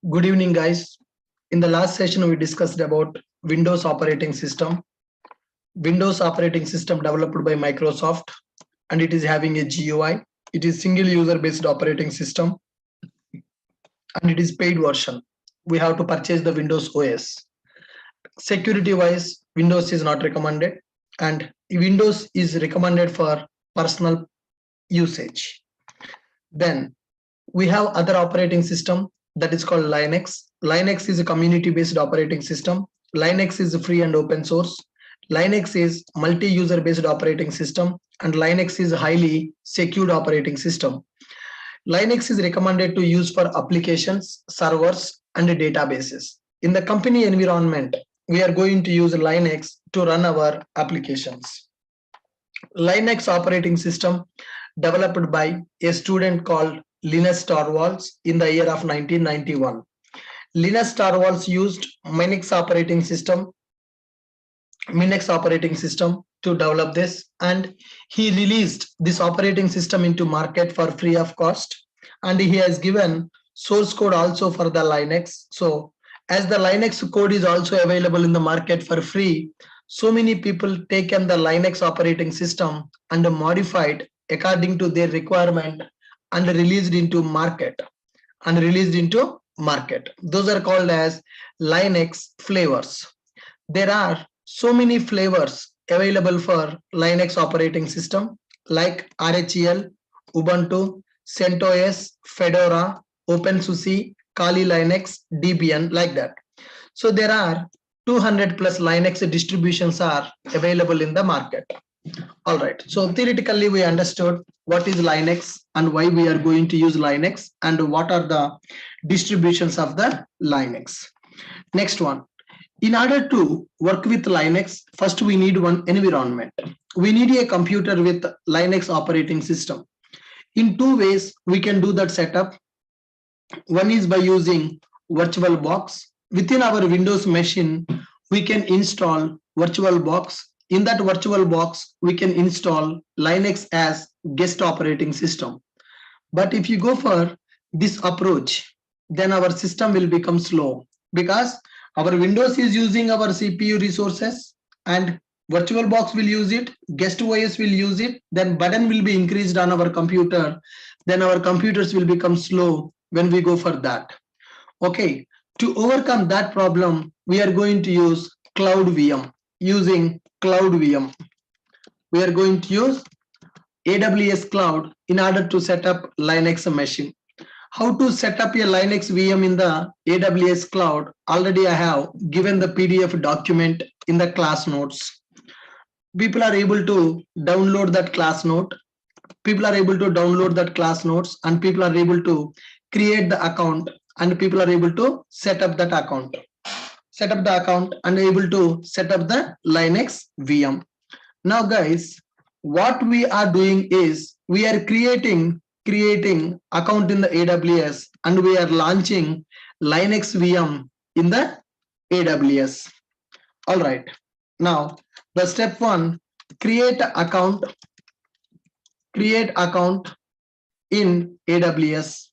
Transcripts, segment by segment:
Good evening, guys. In the last session, we discussed about Windows operating system. Windows operating system developed by Microsoft, and it is having a GUI. It is single user based operating system, and it is paid version. We have to purchase the Windows OS. Security wise, Windows is not recommended, and Windows is recommended for personal usage. Then we have other operating system that is called Linux. Linux is a community-based operating system. Linux is free and open source. Linux is multi-user based operating system, and Linux is highly secured operating system. Linux is recommended to use for applications, servers, and databases. In the company environment, we are going to use Linux to run our applications. Linux operating system developed by a student called Linus Torvalds in the year of 1991. Linus Torvalds used Minix operating system to develop this, and he released this operating system into market for free of cost, and he has given source code also for the Linux. So as the Linux code is also available in the market for free, so many people taken the Linux operating system and modified according to their requirement and released into market. Those are called as Linux flavors. There are so many flavors available for Linux operating system like RHEL, Ubuntu, CentOS, Fedora, OpenSUSE, Kali Linux, Debian, like that. So there are 200 plus Linux distributions are available in the market. All right, so theoretically we understood what is Linux and why we are going to use Linux and what are the distributions of the Linux. Next one, in order to work with Linux, first we need one environment. We need a computer with Linux operating system. In two ways we can do that setup. One is by using VirtualBox. Within our Windows machine, we can install VirtualBox. In that VirtualBox, we can install Linux as guest operating system. But if you go for this approach, then our system will become slow because our Windows is using our CPU resources and VirtualBox will use it, guest OS will use it, then burden will be increased on our computer, then our computers will become slow when we go for that. Okay, to overcome that problem, we are going to use Cloud VM. Using Cloud VM, we are going to use AWS Cloud in order to set up Linux machine. How to set up a Linux VM in the AWS Cloud? Already I have given the PDF document in the class notes. People are able to download that class note. People are able to download that class notes, and people are able to create the account, and people are able to set up that account. And able to set up the Linux VM. Now guys, what we are doing is we are creating account in the AWS and we are launching Linux VM in the AWS. All right, now the step one, create account in AWS.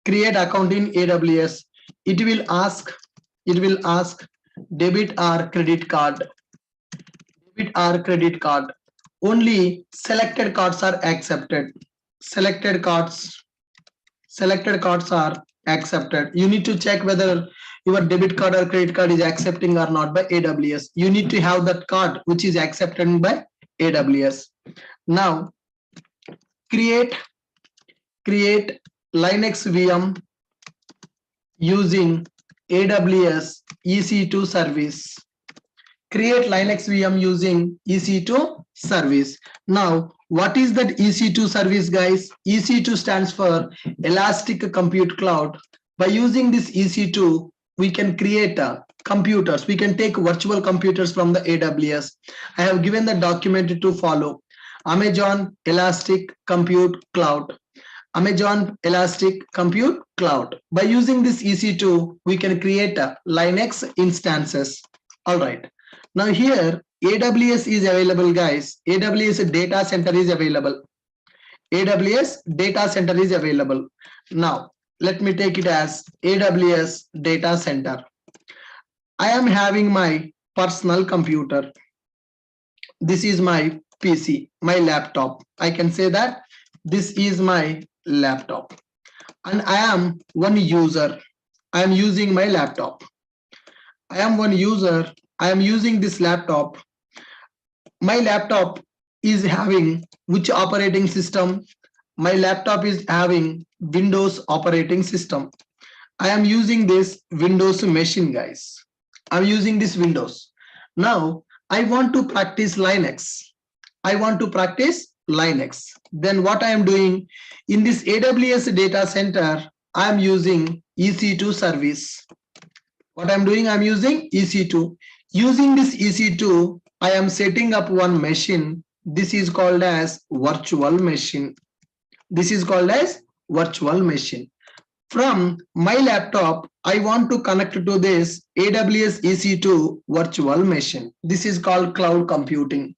Create account in AWS. It will ask debit or credit card. Only selected cards are accepted. Selected cards are accepted. You need to check whether your debit card or credit card is accepting or not by AWS. You need to have that card which is accepted by AWS. Now create Linux VM using AWS EC2 service. Create Linux VM using EC2 service. Now, what is that EC2 service, guys? EC2 stands for Elastic Compute Cloud. By using this EC2, we can create computers. We can take virtual computers from the AWS. I have given the document to follow. Amazon Elastic Compute Cloud. Amazon Elastic Compute Cloud. By using this EC2, we can create Linux instances. All right. Now here, AWS is available, guys. AWS data center is available. AWS data center is available. Now, let me take it as AWS data center. I am having my personal computer. This is my PC, my laptop. I can say that this is my laptop. And I am one user. I am using my laptop. I am one user. I am using this laptop. My laptop is having which operating system? My laptop is having Windows operating system. I am using this Windows machine, guys. I'm using this Windows. Now, I want to practice Linux. I want to practice Linux. Then what I am doing in this AWS data center, I am using EC2 service. What I'm doing, I'm using EC2. Using this EC2, I am setting up one machine. This is called as virtual machine. This is called as virtual machine. From my laptop, I want to connect to this AWS EC2 virtual machine. This is called cloud computing.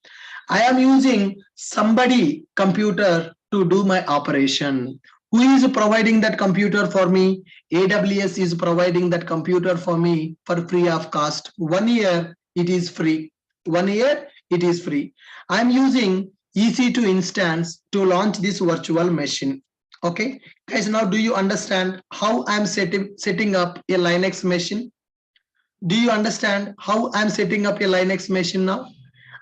I am using somebody computer to do my operation. Who is providing that computer for me? AWS is providing that computer for me for free of cost. 1 year, it is free. 1 year, it is free. I'm using EC2 instance to launch this virtual machine. Okay, guys, now do you understand how I'm setting up a Linux machine? Do you understand how I'm setting up a Linux machine now?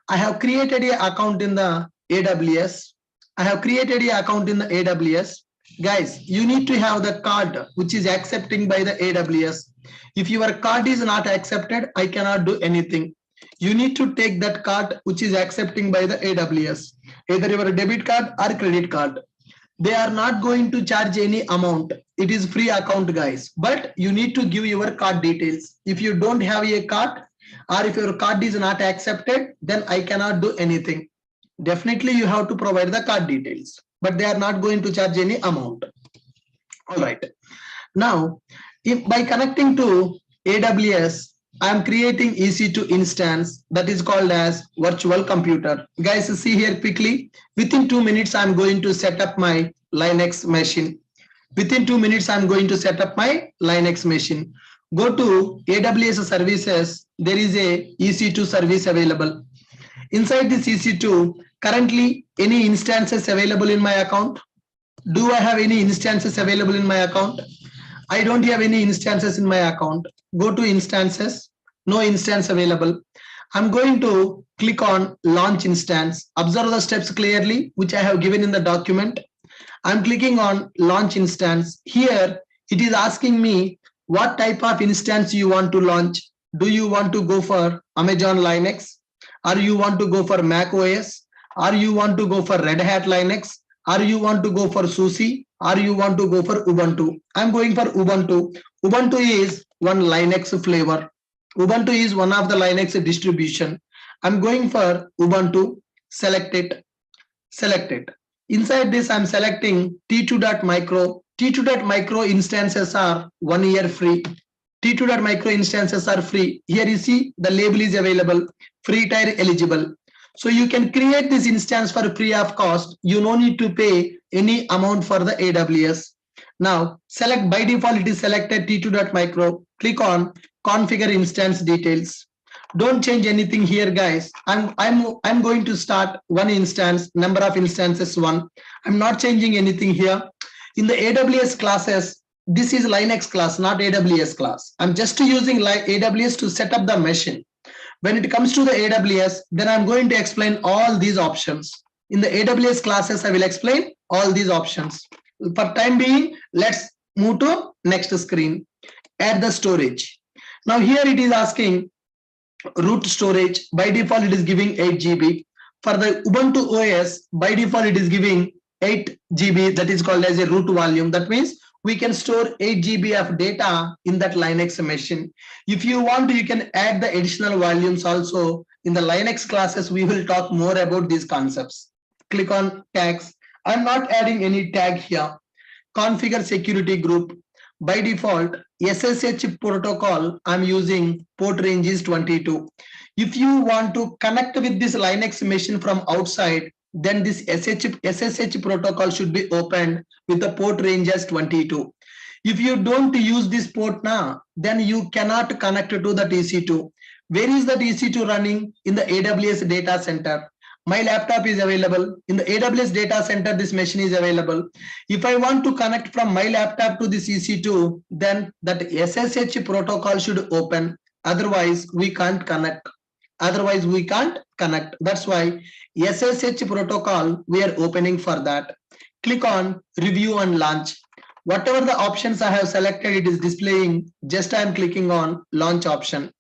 I have created an account in the AWS. I have created an account in the AWS. Guys, you need to have the card which is accepting by the AWS. If your card is not accepted, I cannot do anything. You need to take that card which is accepting by the AWS, either your debit card or credit card. They are not going to charge any amount. It is free account, guys, but you need to give your card details. If you don't have a card or if your card is not accepted, then I cannot do anything. Definitely you have to provide the card details, but they are not going to charge any amount. All right. Now, by connecting to AWS, I am creating EC2 instance that is called as virtual computer. Guys, see here quickly. Within 2 minutes, I'm going to set up my Linux machine. Within 2 minutes, I'm going to set up my Linux machine. Go to AWS services. There is a EC2 service available. Inside this EC2, currently any instances available in my account? Do I have any instances available in my account? I don't have any instances in my account. Go to instances, no instance available. I'm going to click on launch instance. Observe the steps clearly, which I have given in the document. I'm clicking on launch instance. Here, it is asking me what type of instance you want to launch. Do you want to go for Amazon Linux? Or you want to go for Mac OS? Or you want to go for Red Hat Linux? Or you want to go for SUSE? Or you want to go for Ubuntu? I'm going for Ubuntu. Ubuntu is one Linux flavor. Ubuntu is one of the Linux distribution. I'm going for Ubuntu. Select it. Select it. Inside this, I'm selecting T2.micro. T2.micro instances are 1 year free. T2.micro instances are free. Here you see the label is available. Free tier eligible. So you can create this instance for free of cost. You no need to pay any amount for the AWS. Now select, by default it is selected T2.micro. Click on configure instance details. Don't change anything here, guys. I'm going to start one instance, number of instances 1. I'm not changing anything here. In the AWS classes, this is Linux class, not AWS class. I'm just using AWS to set up the machine. When it comes to the AWS, then I'm going to explain all these options. In the AWS classes, I will explain all these options. For time being, let's move to next screen. Add the storage. Now here it is asking root storage. By default, it is giving 8 GB. For the Ubuntu OS, by default, it is giving 8 GB. That is called as a root volume. That means we can store 8 GB of data in that Linux machine. If you want, you can add the additional volumes also. In the Linux classes, we will talk more about these concepts. Click on tags. I'm not adding any tag here. Configure security group. By default, SSH protocol, I'm using port range is 22. If you want to connect with this Linux machine from outside, then this SSH protocol should be opened with the port range as 22. If you don't use this port now, then you cannot connect to the EC2. Where is the EC2 running? In the AWS data center. My laptop is available in the AWS data center. This machine is available. If I want to connect from my laptop to this EC2, then that SSH protocol should open. Otherwise, we can't connect. That's why SSH protocol we are opening for that. Click on review and launch. Whatever the options I have selected, it is displaying. Just I am clicking on launch option.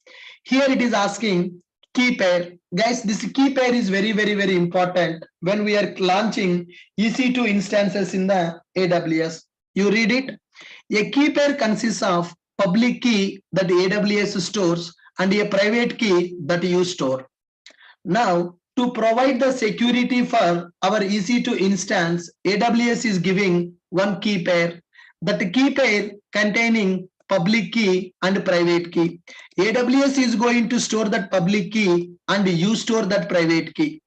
Here it is asking key pair. Guys, this key pair is very important when we are launching EC2 instances in the AWS. You read it. A key pair consists of public key that AWS stores and a private key that you store. Now, to provide the security for our EC2 instance, AWS is giving one key pair. That key pair containing public key and private key. AWS is going to store that public key and you store that private key.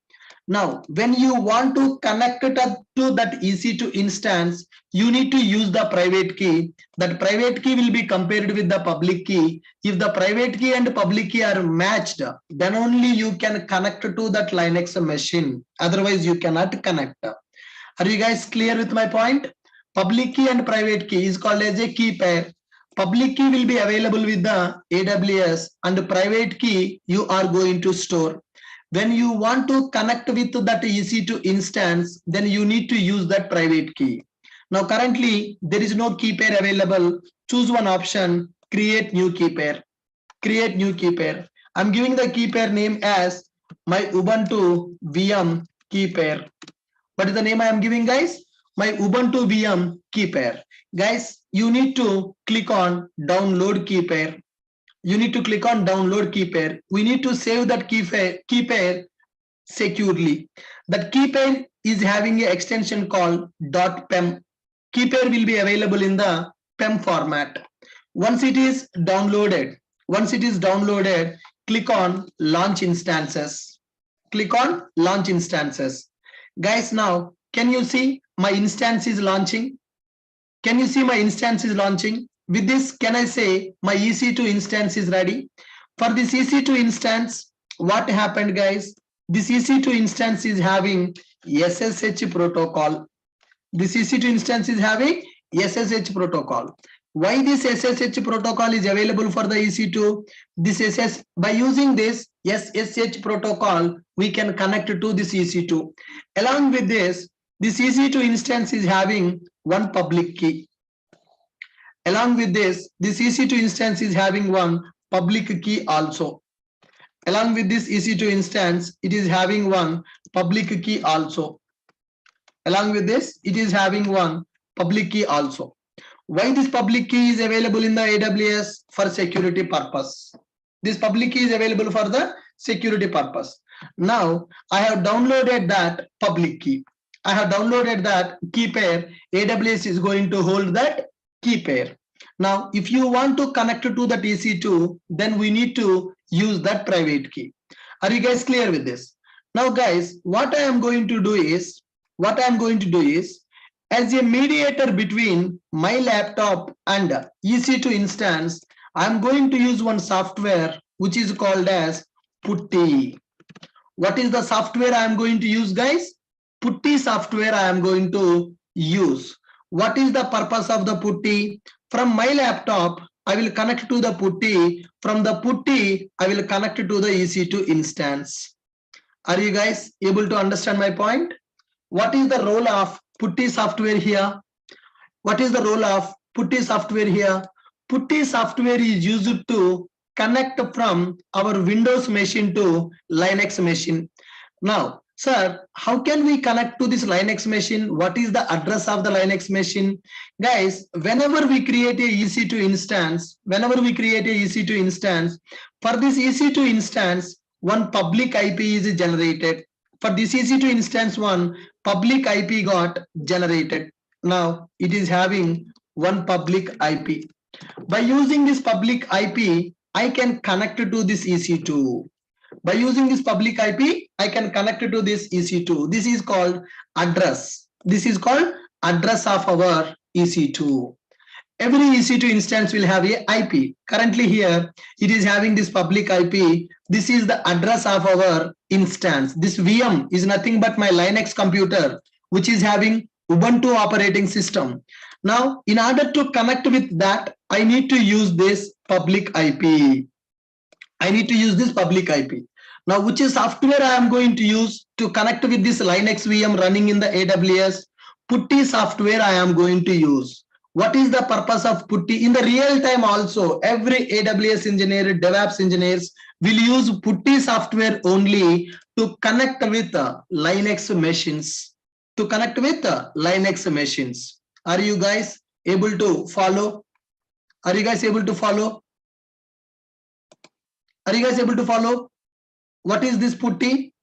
Now, when you want to connect it up to that EC2 instance, you need to use the private key. That private key will be compared with the public key. If the private key and public key are matched, then only you can connect to that Linux machine. Otherwise, you cannot connect. Are you guys clear with my point? Public key and private key is called as a key pair. Public key will be available with the AWS and private key you are going to store. When you want to connect with that EC2 instance, then you need to use that private key. Now currently there is no key pair available. Choose one option, create new key pair. Create new key pair. I'm giving the key pair name as my Ubuntu VM key pair. What is the name I am giving, guys? My Ubuntu VM key pair. Guys, you need to click on download key pair. You need to click on download key pair. We need to save that key pair securely. That key pair is having an extension called .pem. Key pair will be available in the PEM format. Once it is downloaded, click on launch instances. Click on launch instances. Guys, now can you see my instance is launching? Can you see my instance is launching? With this, can I say my EC2 instance is ready? For this EC2 instance, what happened, guys? This EC2 instance is having SSH protocol. This EC2 instance is having SSH protocol. Why this SSH protocol is available for the EC2? By using this SSH protocol, we can connect to this EC2. Along with this EC2 instance is having one public key. Along with this EC2 instance is having one public key also. Along with this EC2 instance, it is having one public key also. Along with this, it is having one public key also. Why this public key is available in the AWS? For security purpose. This public key is available for the security purpose. Now, I have downloaded that public key. I have downloaded that key pair. AWS is going to hold that key pair. Now, if you want to connect to the EC2, then we need to use that private key. Are you guys clear with this? Now, guys, what I am going to do is, as a mediator between my laptop and EC2 instance, I'm going to use one software which is called as Putty. What is the software I am going to use, guys? Putty software I am going to use. What is the purpose of the Putty? From my laptop, I will connect to the Putty. From the Putty, I will connect to the EC2 instance. Are you guys able to understand my point? What is the role of Putty software here? What is the role of Putty software here? Putty software is used to connect from our Windows machine to Linux machine. Now, sir, how can we connect to this Linux machine? What is the address of the Linux machine? Guys, whenever we create a EC2 instance, for this EC2 instance, one public IP is generated. For this EC2 instance, one public IP got generated. Now, it is having one public IP. By using this public IP, I can connect to this EC2. By using this public IP, I can connect to this EC2. This is called address. This is called address of our EC2. Every EC2 instance will have a IP. Currently here, it is having this public IP. This is the address of our instance. This VM is nothing but my Linux computer, which is having Ubuntu operating system. Now, in order to connect with that, I need to use this public IP. I need to use this public IP. Now, which is software I am going to use to connect with this Linux VM running in the AWS? Putty software I am going to use. What is the purpose of Putty? In the real time also, every AWS engineer, DevOps engineers will use Putty software only to connect with Linux machines. To connect with Linux machines. Are you guys able to follow? Are you guys able to follow? Are you guys able to follow? What is this Putty?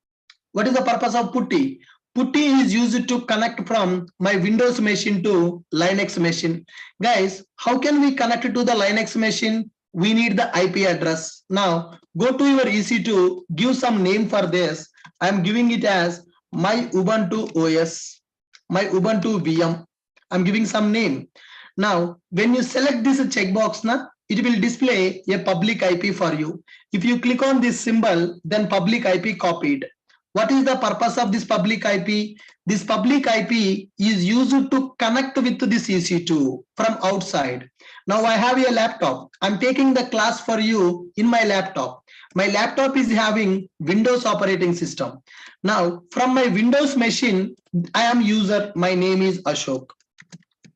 What is the purpose of Putty? Putty is used to connect from my Windows machine to Linux machine. Guys, how can we connect to the Linux machine? We need the IP address. Now, go to your EC2, give some name for this. I am giving it as my Ubuntu OS, my Ubuntu VM. I'm giving some name. Now, when you select this checkbox, it will display a public IP for you. If you click on this symbol, then public IP copied. What is the purpose of this public IP? This public IP is used to connect with this EC2 from outside. Now I have a laptop. I'm taking the class for you in my laptop. My laptop is having Windows operating system. Now from my Windows machine, I am user. My name is Ashok.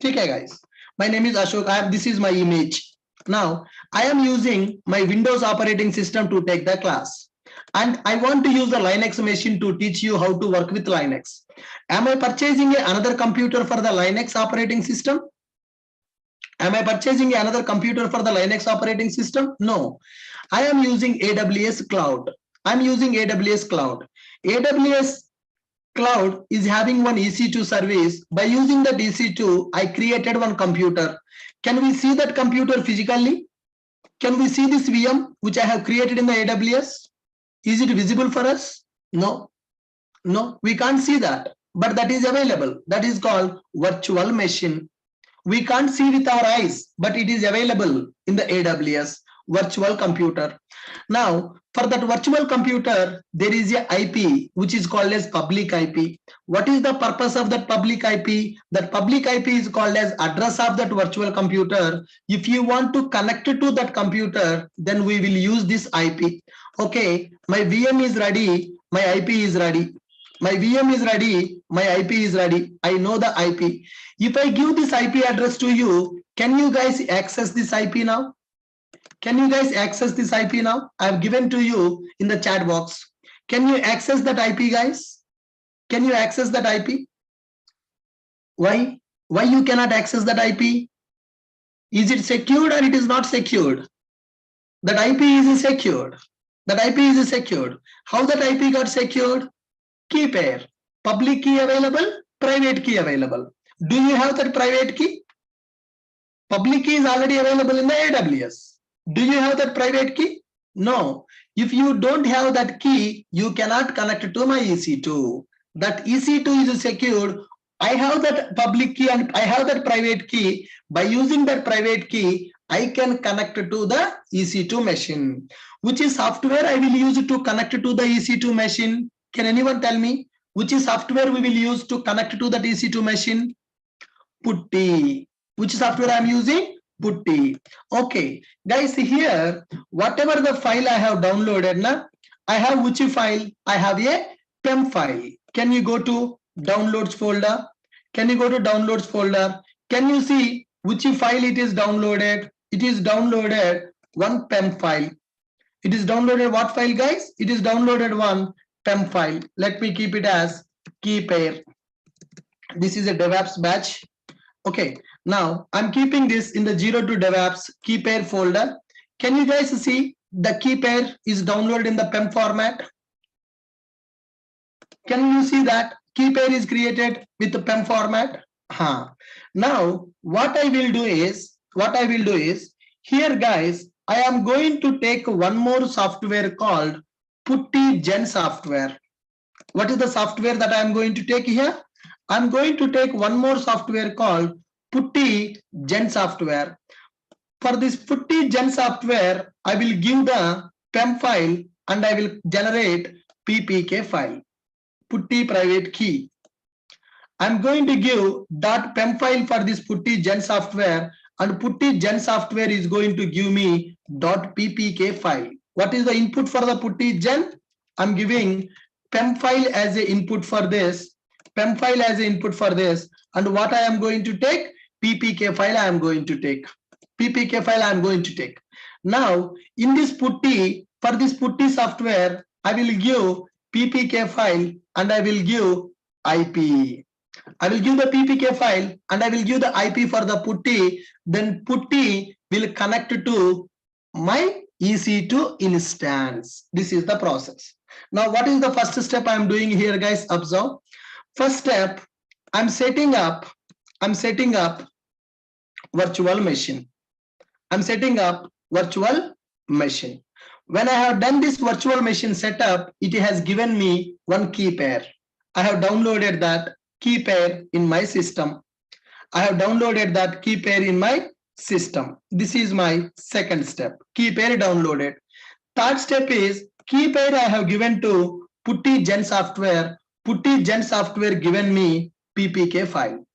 Okay, guys. My name is Ashok. This is my image. Now I am using my Windows operating system to take the class. And I want to use the Linux machine to teach you how to work with Linux. Am I purchasing another computer for the Linux operating system? Am I purchasing another computer for the Linux operating system? No. I am using AWS Cloud. I'm using AWS Cloud. AWS Cloud is having one EC2 service. By using that EC2, I created one computer. Can we see that computer physically? Can we see this VM which I have created in the AWS? Is it visible for us? No, we can't see that, but that is available. That is called virtual machine. We can't see with our eyes, but it is available in the AWS virtual computer. Now, for that virtual computer, there is a IP which is called as public IP. What is the purpose of that public IP? That public IP is called as address of that virtual computer. If you want to connect to that computer, then we will use this IP. Okay, my VM is ready, my IP is ready. My VM is ready, my IP is ready. I know the IP. If I give this IP address to you, can you guys access this IP now? Can you guys access this IP now? I have given to you in the chat box. Can you access that IP, guys? Can you access that IP? Why? Why you cannot access that IP? Is it secured or it is not secured? That IP is secured. That IP is secured. How that IP got secured? Key pair. Public key available, private key available. Do you have that private key? Public key is already available in the AWS. Do you have that private key? No. If you don't have that key, you cannot connect to my EC2. That EC2 is secured. I have that public key and I have that private key. By using that private key, I can connect to the EC2 machine. Which is software I will use to connect to the EC2 machine? Can anyone tell me which is software we will use to connect to that EC2 machine? Putty. Which software I am using? Putty. Okay, guys, here whatever the file I have downloaded, I have which file? I have a PEM file. Can you go to downloads folder? Can you go to downloads folder? Can you see which file it is downloaded? It is downloaded one PEM file. It is downloaded what file, guys? It is downloaded one PEM file. Let me keep it as key pair. This is a DevOps batch. Okay, now I'm keeping this in the 0 to DevOps key pair folder. Can you guys see the key pair is downloaded in the PEM format? Can you see that key pair is created with the PEM format? Now what I will do is here, guys, I am going to take one more software called Putty Gen software. What is the software that I am going to take here? I'm going to take one more software called Putty Gen software. For this Putty Gen software, I will give the PEM file and I will generate PPK file, Putty private key. I'm going to give .pem file for this Putty Gen software, and Putty Gen software is going to give me .ppk file. What is the input for the Putty Gen? I'm giving PEM file as a input for this, PEM file as a input for this, and what I am going to take? PPK file I am going to take. PPK file I am going to take. Now, in this Putty, for this Putty software, I will give PPK file and I will give IP. I will give the PPK file and I will give the IP for the Putty. Then Putty will connect to my EC2 instance. This is the process. Now, what is the first step I am doing here, guys? Observe. First step, I'm setting up virtual machine. I'm setting up virtual machine. When I have done this virtual machine setup, it has given me one key pair. I have downloaded that key pair in my system. I have downloaded that key pair in my system. This is my second step. Key pair downloaded. Third step is key pair I have given to Putty Gen software. Putty Gen software given me PPK file.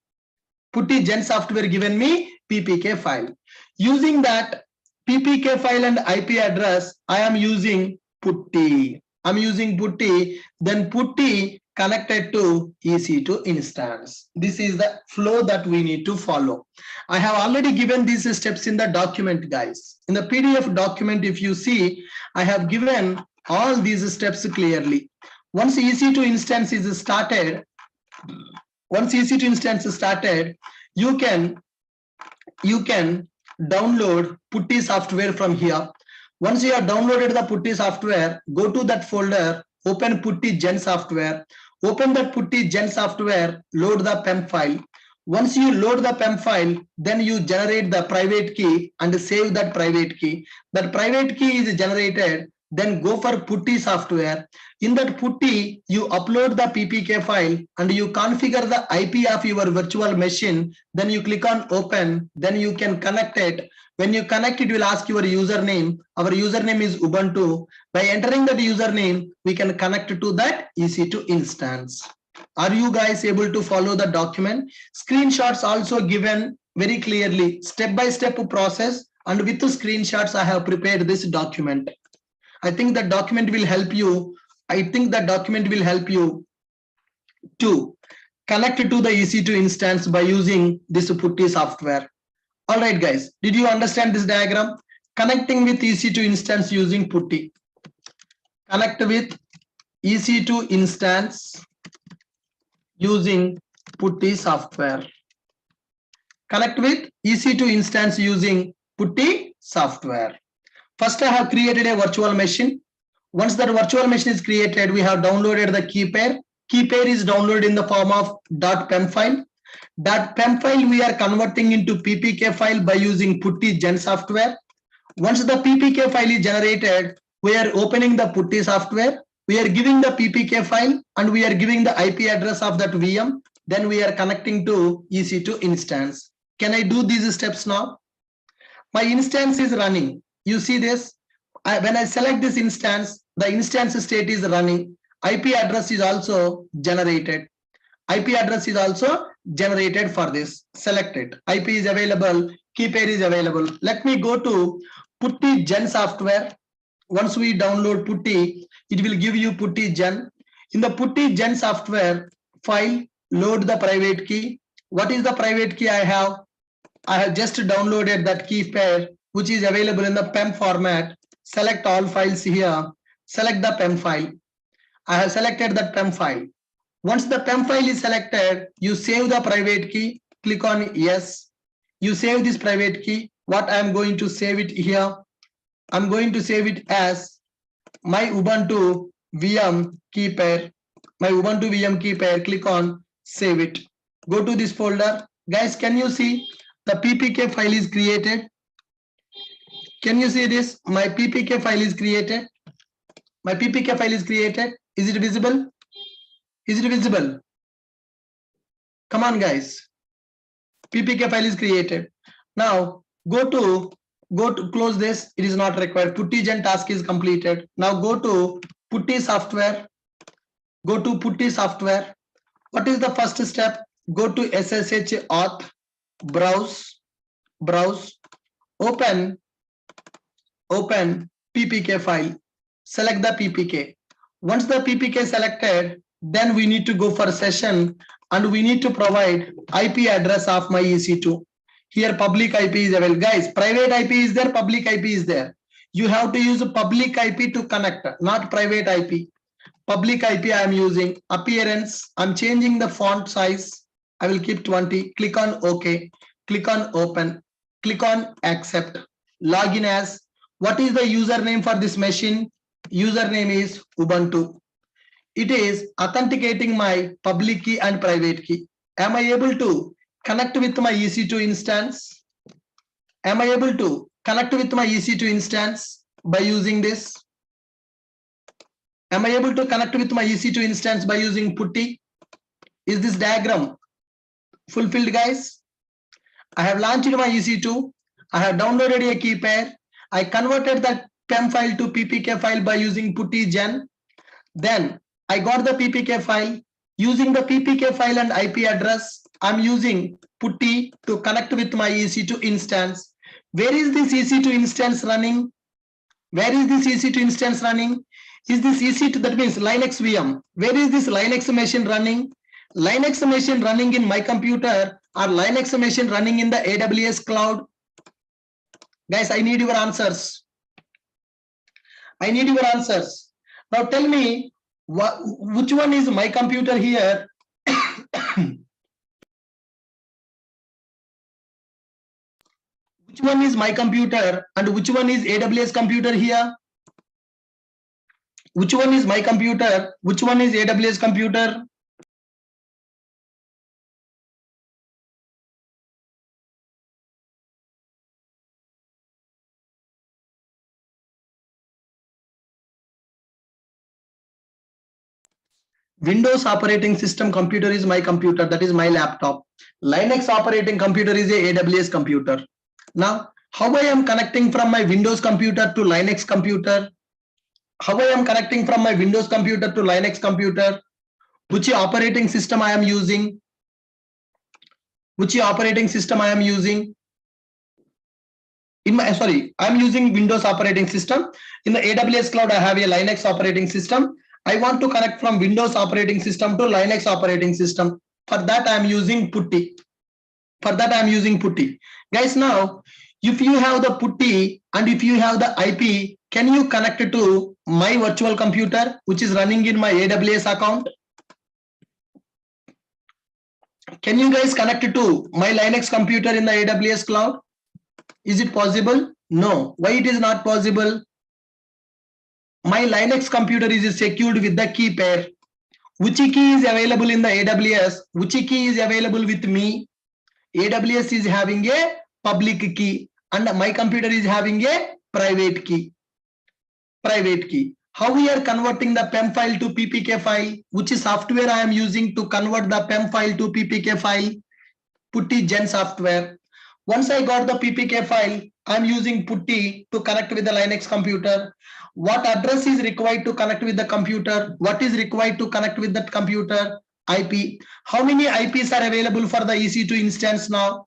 Putty Gen software given me PPK file. Using that PPK file and IP address, I am using Putty. I'm using Putty. Then Putty connected to EC2 instance. This is the flow that we need to follow. I have already given these steps in the document, guys. In the PDF document, if you see, I have given all these steps clearly. Once EC2 instance is started, you can download Putty software from here. Once you have downloaded the Putty software, go to that folder, open Putty Gen software. Open that Putty Gen software, load the PEM file. Once you load the PEM file, then you generate the private key and save that private key. That private key is generated, then go for Putty software. In that Putty, you upload the PPK file and you configure the IP of your virtual machine. Then you click on open, then you can connect it. When you connect, it will ask your username. Our username is Ubuntu. By entering that username, we can connect to that EC2 instance. Are you guys able to follow the document? Screenshots also given very clearly, step-by-step process, and with the screenshots, I have prepared this document. I think the document will help you. To connect to the EC2 instance by using this Putty software. All right, guys, did you understand this diagram? Connecting with EC2 instance using Putty. Connect with EC2 instance using Putty software. Connect with EC2 instance using Putty software. First, I have created a virtual machine. Once that virtual machine is created, we have downloaded the key pair. Key pair is downloaded in the form of .pem file. That PEM file we are converting into PPK file by using Putty Gen software. Once the PPK file is generated, we are opening the Putty software. We are giving the PPK file and we are giving the IP address of that VM. Then we are connecting to EC2 instance. Can I do these steps now? My instance is running. You see this? When I select this instance, the instance state is running. IP address is also generated. IP address is also generated for this. Select it. IP is available. Key pair is available. Let me go to Putty Gen software. Once we download Putty, it will give you Putty Gen. In the Putty Gen software file, load the private key. What is the private key I have? I have just downloaded that key pair, which is available in the PEM format. Select all files here. Select the PEM file. I have selected that PEM file. Once the PEM file is selected, you save the private key. Click on yes. You save this private key. What I am going to save it here? I'm going to save it as my Ubuntu VM key pair. My Ubuntu VM key pair. Click on save it. Go to this folder. Guys, can you see the PPK file is created? Can you see this? My PPK file is created. My PPK file is created. Is it visible? Is it visible? Come on, guys. PPK file is created. Now go to close this. It is not required. Putty gen task is completed. Now go to Putty software. Go to Putty software. What is the first step? Go to SSH auth, browse, open PPK file. Select the PPK. Once the PPK selected, then we need to go for session and we need to provide IP address of my EC2. Here public IP is available. Guys, private IP is there, public IP is there. You have to use a public IP to connect, not private IP. Public IP I am using. Appearance, I'm changing the font size. I will keep 20. Click on OK. Click on open. Click on accept. Login as. What is the username for this machine? Username is Ubuntu. It is authenticating my public key and private key. Am I able to connect with my EC2 instance? Am I able to connect with my EC2 instance by using this? Am I able to connect with my EC2 instance by using Putty? Is this diagram fulfilled, guys? I have launched my EC2. I have downloaded a key pair. I converted that PEM file to PPK file by using Putty gen. Then I got the PPK file. Using the PPK file and IP address, I'm using Putty to connect with my EC2 instance. Where is this EC2 instance running? Where is this EC2 instance running? Is this EC2, that means Linux VM. Where is this Linux machine running? Linux machine running in my computer or Linux machine running in the AWS cloud? Guys, I need your answers. I need your answers. Now tell me, which one is my computer here? Which one is my computer and which one is AWS computer here? Which one is my computer? Which one is AWS computer? Windows operating system computer is my computer, that is my laptop. Linux operating computer is a AWS computer. Now, how I am connecting from my Windows computer to Linux computer? How I am connecting from my Windows computer to Linux computer? Which operating system I am using? Which operating system I am using? I'm using Windows operating system. In the AWS cloud, I have a Linux operating system. I want to connect from Windows operating system to Linux operating system. For that, I am using Putty. Guys, now, if you have the Putty and if you have the IP, can you connect it to my virtual computer, which is running in my AWS account? Can you guys connect it to my Linux computer in the AWS cloud? Is it possible? No. Why it is not possible? My Linux computer is secured with the key pair. Which key is available in the AWS? Which key is available with me? AWS is having a public key and my computer is having a private key. How we are converting the PEM file to PPK file? Which software I am using to convert the PEM file to PPK file? Putty gen software. Once I got the PPK file, I am using Putty to connect with the Linux computer. What address is required to connect with the computer? What is required to connect with that computer? IP. How many IPs are available for the EC2 instance now?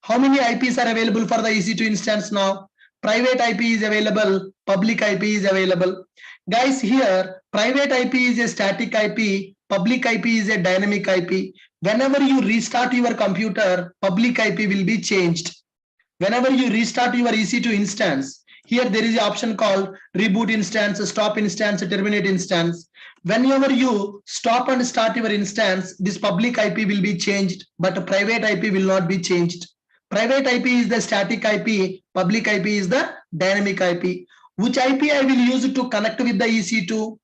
How many IPs are available for the EC2 instance now? Private IP is available, public IP is available. Guys, here private IP is a static IP, public IP is a dynamic IP. Whenever you restart your computer, public IP will be changed. Whenever you restart your EC2 instance, here there is an option called reboot instance, stop instance, terminate instance. Whenever you stop and start your instance, this public IP will be changed, but private IP will not be changed. Private IP is the static IP, public IP is the dynamic IP. Which IP I will use to connect with the EC2?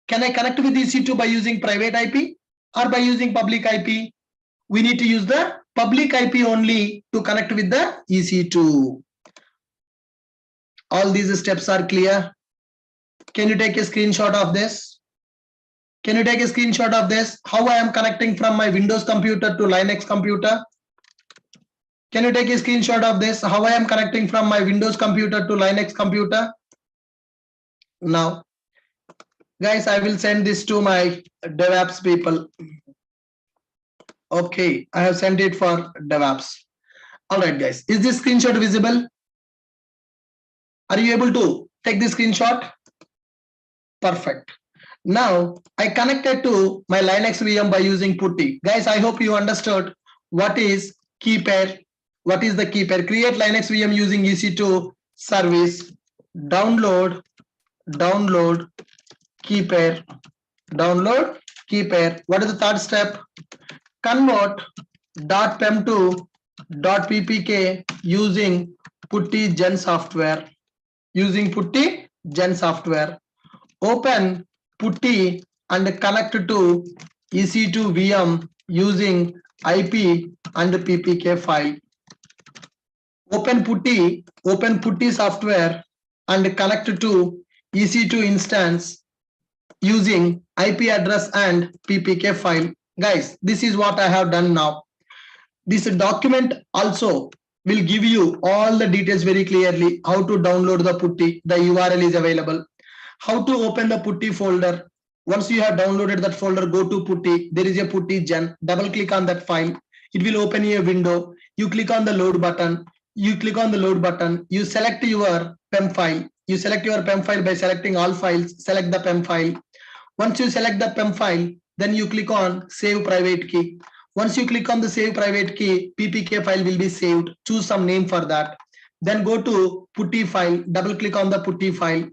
Can I connect with EC2 by using private IP or by using public IP? We need to use the public IP only to connect with the EC2. All these steps are clear. Can you take a screenshot of this? Can you take a screenshot of this? How I am connecting from my Windows computer to Linux computer? Can you take a screenshot of this? How I am connecting from my Windows computer to Linux computer? Now, guys, I will send this to my DevOps people. Okay, I have sent it for DevOps. All right, guys, is this screenshot visible? Are you able to take the screenshot? Perfect. Now I connected to my Linux VM by using PuTTY. Guys, I hope you understood what is key pair. What is the key pair? Create Linux VM using EC2 service. Download key pair. Download key pair. What is the third step? Convert .pem to .ppk using PuTTY Gen software. Using PuTTY Gen software. Open PuTTY and connect to EC2 VM using IP and PPK file. Open PuTTY software and connect to EC2 instance using IP address and PPK file. Guys, this is what I have done now. This document also will give you all the details very clearly. How to download the PuTTY, the URL is available. How to open the PuTTY folder. Once you have downloaded that folder, go to PuTTY. There is a PuTTY Gen. Double click on that file. It will open a window. You click on the load button. You select your PEM file. You select your PEM file by selecting all files. Select the PEM file. Once you select the PEM file, then you click on save private key. Once you click on the save private key, PPK file will be saved. Choose some name for that. Then go to PuTTY file. Double click on the PuTTY file.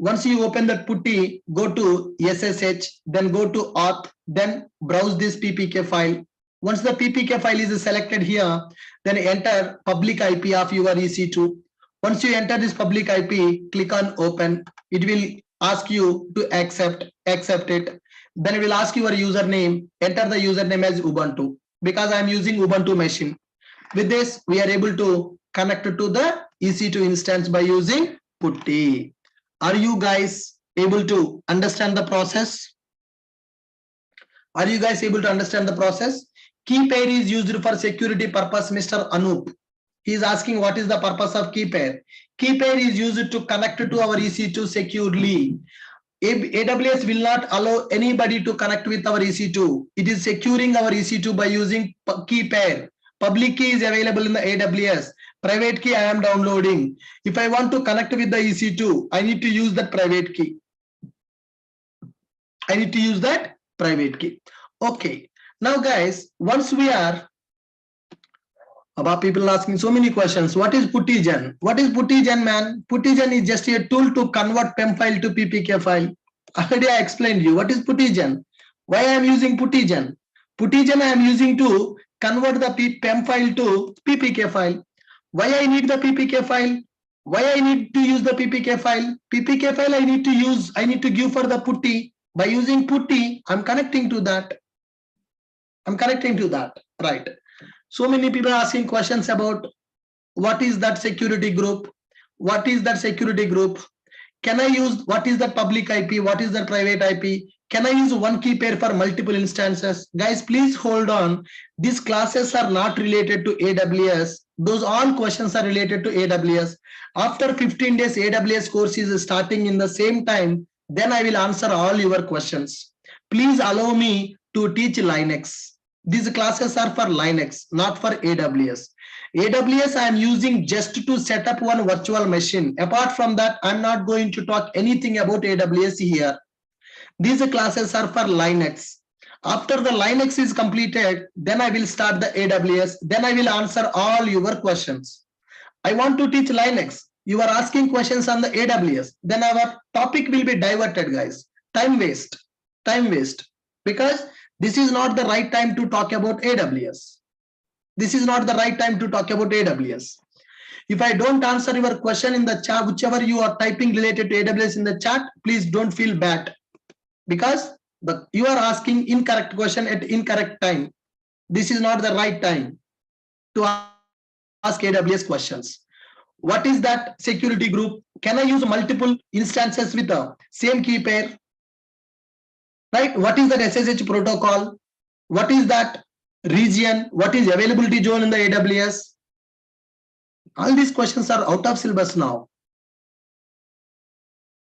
Once you open that PuTTY, go to SSH, then go to auth, then browse this PPK file. Once the PPK file is selected here, then enter public IP of your EC2. Once you enter this public IP, click on open. It will ask you to accept it. Then it will ask your username. Enter the username as Ubuntu because I am using Ubuntu machine. With this, we are able to connect to the EC2 instance by using PuTTY. Are you guys able to understand the process? Are you guys able to understand the process? Key pair is used for security purpose, Mr. Anup. He is asking what is the purpose of key pair. Key pair is used to connect to our EC2 securely. AWS will not allow anybody to connect with our EC2. It is securing our EC2 by using key pair. Public key is available in the AWS. Private key I am downloading. If I want to connect with the EC2, I need to use that private key. Okay. Now guys, once we are about people asking so many questions. What is PuTTY Gen? What is PuTTY Gen, man? PuTTY Gen is just a tool to convert PEM file to PPK file. Already I explained you. What is PuTTY Gen? Why I am using PuTTY Gen? PuTTY Gen I am using to convert the PEM file to PPK file. Why I need the PPK file? Why I need to use the PPK file? PPK file I need to give for the PuTTY. By using PuTTY, I'm connecting to that. Right. So many people are asking questions about what is that security group? What is that security group? Can I use what is the public IP? What is the private IP? Can I use one key pair for multiple instances? Guys, please hold on. These classes are not related to AWS. Those all questions are related to AWS. After 15 days, AWS course is starting in the same time. Then I will answer all your questions. Please allow me to teach Linux. These classes are for Linux, not for AWS. AWS I am using just to set up one virtual machine. Apart from that, I'm not going to talk anything about AWS here. These classes are for Linux. After the Linux is completed, then I will start the AWS. Then I will answer all your questions. I want to teach Linux. You are asking questions on the AWS. Then our topic will be diverted, guys. Time waste. Because this is not the right time to talk about AWS. If I don't answer your question in the chat, whichever you are typing related to AWS in the chat, please don't feel bad. Because you are asking incorrect question at incorrect time. This is not the right time to ask AWS questions. What is that security group? Can I use multiple instances with the same key pair? Right? What is that SSH protocol? What is that region? What is availability zone in the AWS? All these questions are out of syllabus now.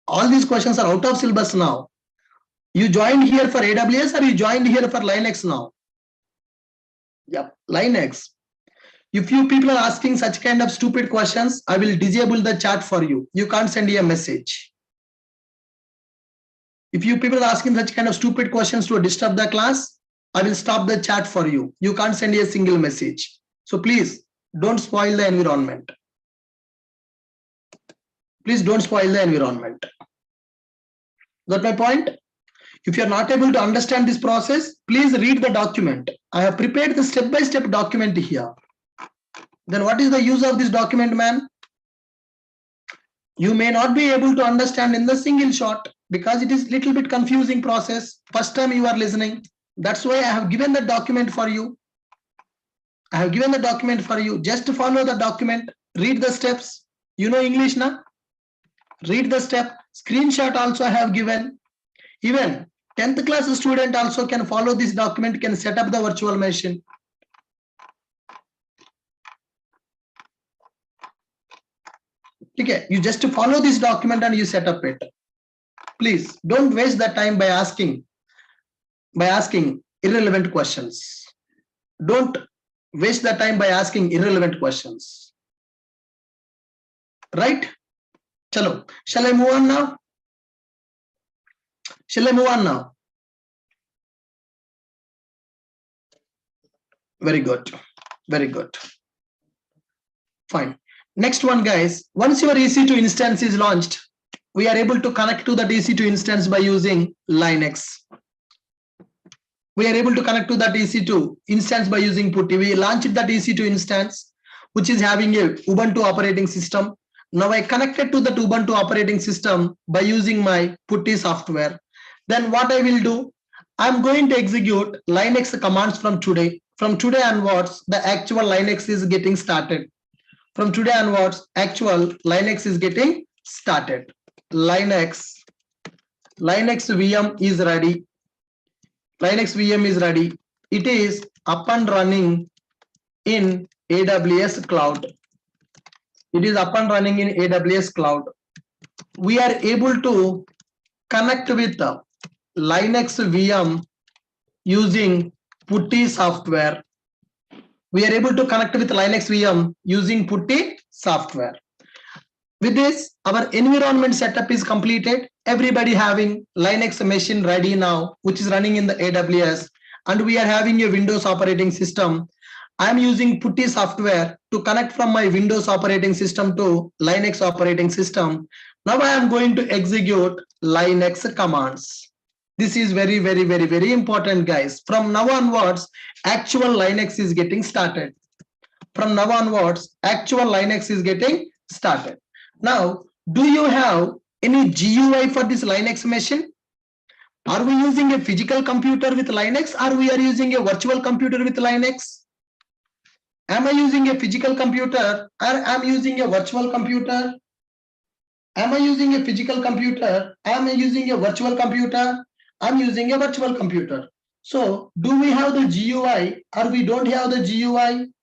All these questions are out of syllabus now. You joined here for AWS or you joined here for Linux now? Yep, Linux. If you people are asking such kind of stupid questions, I will disable the chat for you. You can't send me a message. If you people are asking such kind of stupid questions to disturb the class, I will stop the chat for you. You can't send a single message. So please don't spoil the environment. Please don't spoil the environment. Got my point? If you are not able to understand this process, please read the document. I have prepared the step-by-step document here. Then what is the use of this document, man? You may not be able to understand in the single shot because it is little bit confusing process. First time you are listening. That's why I have given the document for you. I have given the document for you. Just to follow the document, read the steps. You know English now? Read the step. Screenshot also I have given. Even 10th class student also can follow this document, can set up the virtual machine. Okay, you just follow this document and you set up it. Please don't waste the time by asking irrelevant questions. Don't waste the time by asking irrelevant questions. Right? Chalo. Shall I move on now? Shall I move on now? Very good. Very good. Fine. Next one, guys. Once your EC2 instance is launched, we are able to connect to that EC2 instance by using Linux. We are able to connect to that EC2 instance by using PuTTY. We launched that EC2 instance, which is having a Ubuntu operating system. Now I connected to that Ubuntu operating system by using my PuTTY software. Then what I will do, I'm going to execute Linux commands from today. From today onwards, the actual Linux is getting started. From today onwards, actual Linux is getting started. Linux VM is ready. Linux VM is ready. It is up and running in AWS cloud. It is up and running in AWS cloud. We are able to connect with the Linux VM using PuTTY software. We are able to connect with Linux VM using PuTTY software. With this, our environment setup is completed. Everybody having Linux machine ready now, which is running in the AWS, and we are having a Windows operating system. I'm using PuTTY software to connect from my Windows operating system to Linux operating system. Now I am going to execute Linux commands. This is very, very, very, very important, guys. From now onwards, actual Linux is getting started. From now onwards, actual Linux is getting started. Now, do you have any GUI for this Linux machine? Are we using a physical computer with Linux, or we are using a virtual computer with Linux? Am I using a physical computer, or am I using a virtual computer? Am I using a physical computer? Am I using a virtual computer? I'm using a virtual computer. So, do we have the GUI, or we don't have the GUI?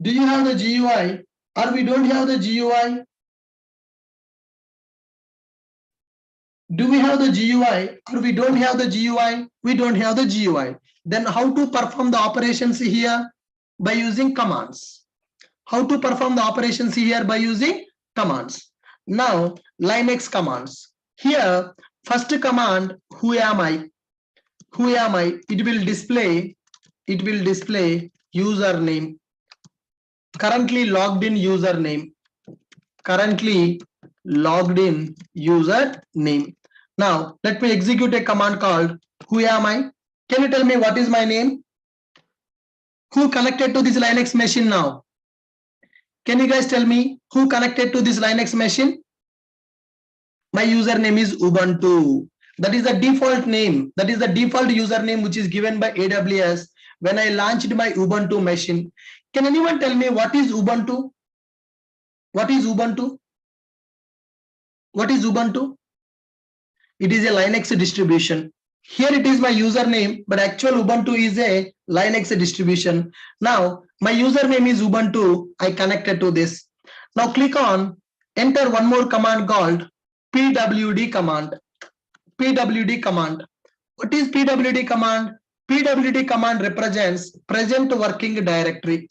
Do you have the GUI, or we don't have the GUI? Do we have the GUI, or we don't have the GUI? We don't have the GUI. Then how to perform the operations here? By using commands. How to perform the operations here? By using commands. Now, Linux commands. Here, first command, who am I? Who am I? It will display username. Currently logged in username. Currently logged in username. Now, let me execute a command called who am I? Can you tell me what is my name? Who connected to this Linux machine now? Can you guys tell me who connected to this Linux machine? My username is Ubuntu. That is the default name. That is the default username which is given by AWS when I launched my Ubuntu machine. Can anyone tell me what is Ubuntu? What is Ubuntu? What is Ubuntu? It is a Linux distribution. Here it is my username, but actual Ubuntu is a Linux distribution. Now my username is Ubuntu. I connected to this. Now click on enter one more command called pwd command. pwd command. What is pwd command? pwd command represents present working directory.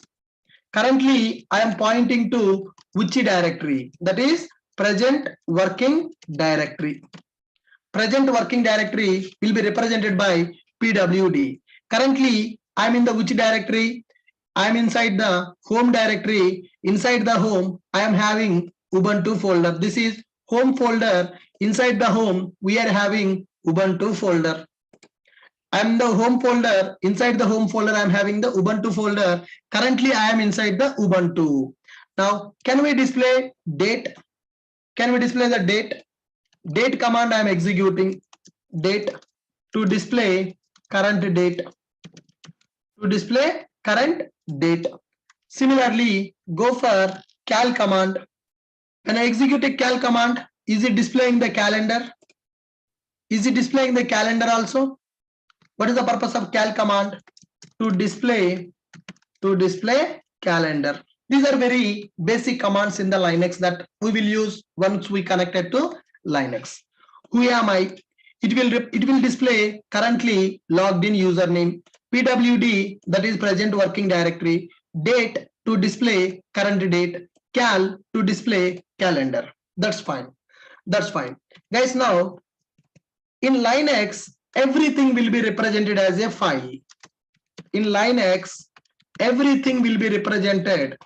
Currently, I am pointing to which directory? That is present working directory. Present working directory will be represented by pwd. Currently, I am in the which directory? I am inside the home directory. Inside the home, I am having Ubuntu folder. This is home folder. Inside the home, we are having Ubuntu folder. I am the home folder. Inside the home folder, I am having the Ubuntu folder. Currently, I am inside the Ubuntu. Now, can we display date? Can we display the date? Date command I am executing. Date to display current date. To display current date. Similarly, go for cal command. When I execute a cal command, is it displaying the calendar? Is it displaying the calendar also? What is the purpose of cal command? To display calendar. These are very basic commands in the Linux that we will use once we connected to Linux. Who am I? It will display currently logged in username. pwd, that is present working directory. Date to display current date. Cal to display calendar. That's fine. That's fine. Guys, now in Linux, everything will be represented as a file. In Linux, everything will be represented.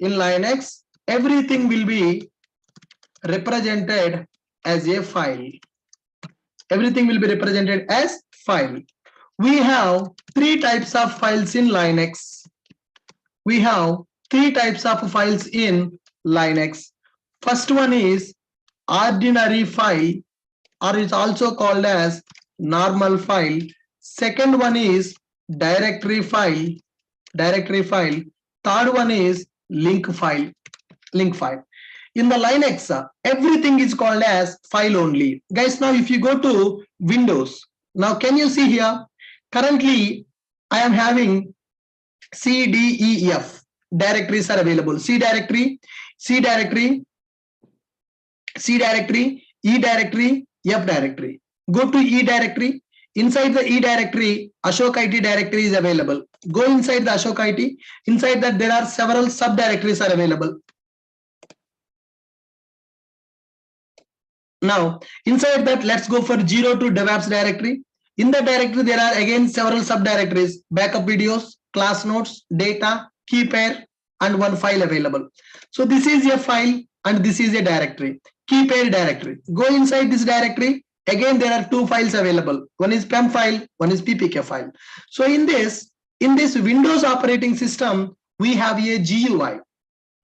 In Linux, everything will be represented as a file. Everything will be represented as file. We have three types of files in Linux. We have three types of files in Linux. First one is ordinary file, or is also called as normal file. Second one is directory file. Third one is link file. In the Linux, everything is called as file only. Guys, now if you go to Windows, now can you see here? Currently, I am having C, D, E, F directories are available. C directory, E directory, F directory. Go to E directory. Inside the E directory, Ashok IT directory is available. Go inside the Ashok IT. Inside that there are several subdirectories are available. Now, inside that, let's go for 0 to DevApps directory. In the directory, there are again several subdirectories: backup videos, class notes, data, key pair, and one file available. So this is a file and this is a directory, key pair directory. Go inside this directory. Again, there are two files available. One is PEM file, one is PPK file. So in this Windows operating system, we have a GUI.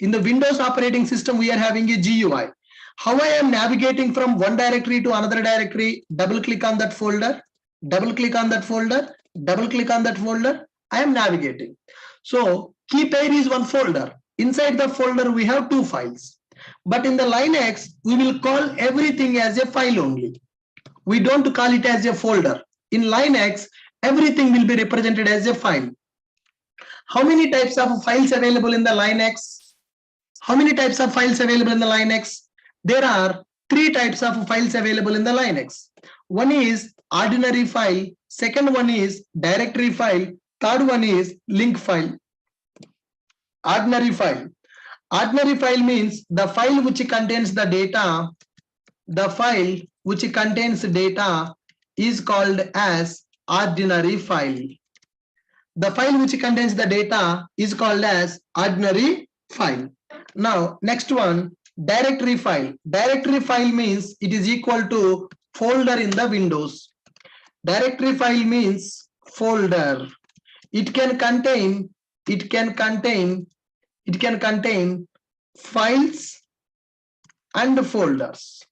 In the Windows operating system, we are having a GUI. How I am navigating from one directory to another directory? Double click on that folder, double click on that folder, double click on that folder. I am navigating. So key pair is one folder. Inside the folder, we have two files. But in the Linux, we will call everything as a file only. We don't call it as a folder. In Linux, everything will be represented as a file. How many types of files available in the Linux? How many types of files available in the Linux? There are three types of files available in the Linux. One is ordinary file. Second one is directory file. Third one is link file. Ordinary file. Ordinary file means the file which contains the data. The file which contains data is called as ordinary file. The file which contains the data is called as ordinary file. Now, next one, directory file. Directory file means it is equal to folder in the Windows. Directory file means folder. It can contain files and folders.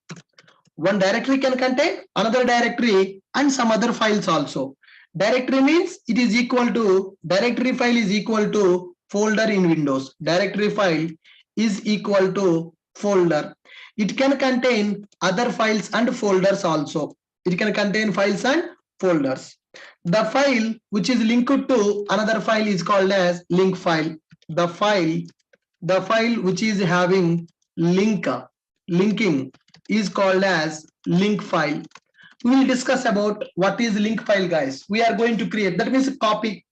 One directory can contain another directory and some other files also. Directory means it is equal to, directory file is equal to folder in Windows. Directory file is equal to folder. It can contain other files and folders also. It can contain files and folders. The file which is linked to another file is called as link file. The file which is having linking is called as link file. We will discuss about what is link file, guys. We are going to create, that means copy.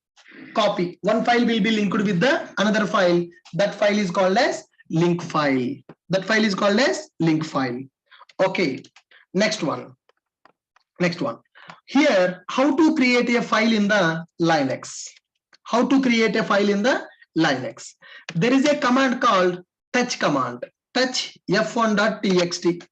One file will be linked with the another file. That file is called as link file. That file is called as link file. Okay, next one. Here, how to create a file in the Linux. How to create a file in the Linux. There is a command called touch command. Touch f1.txt.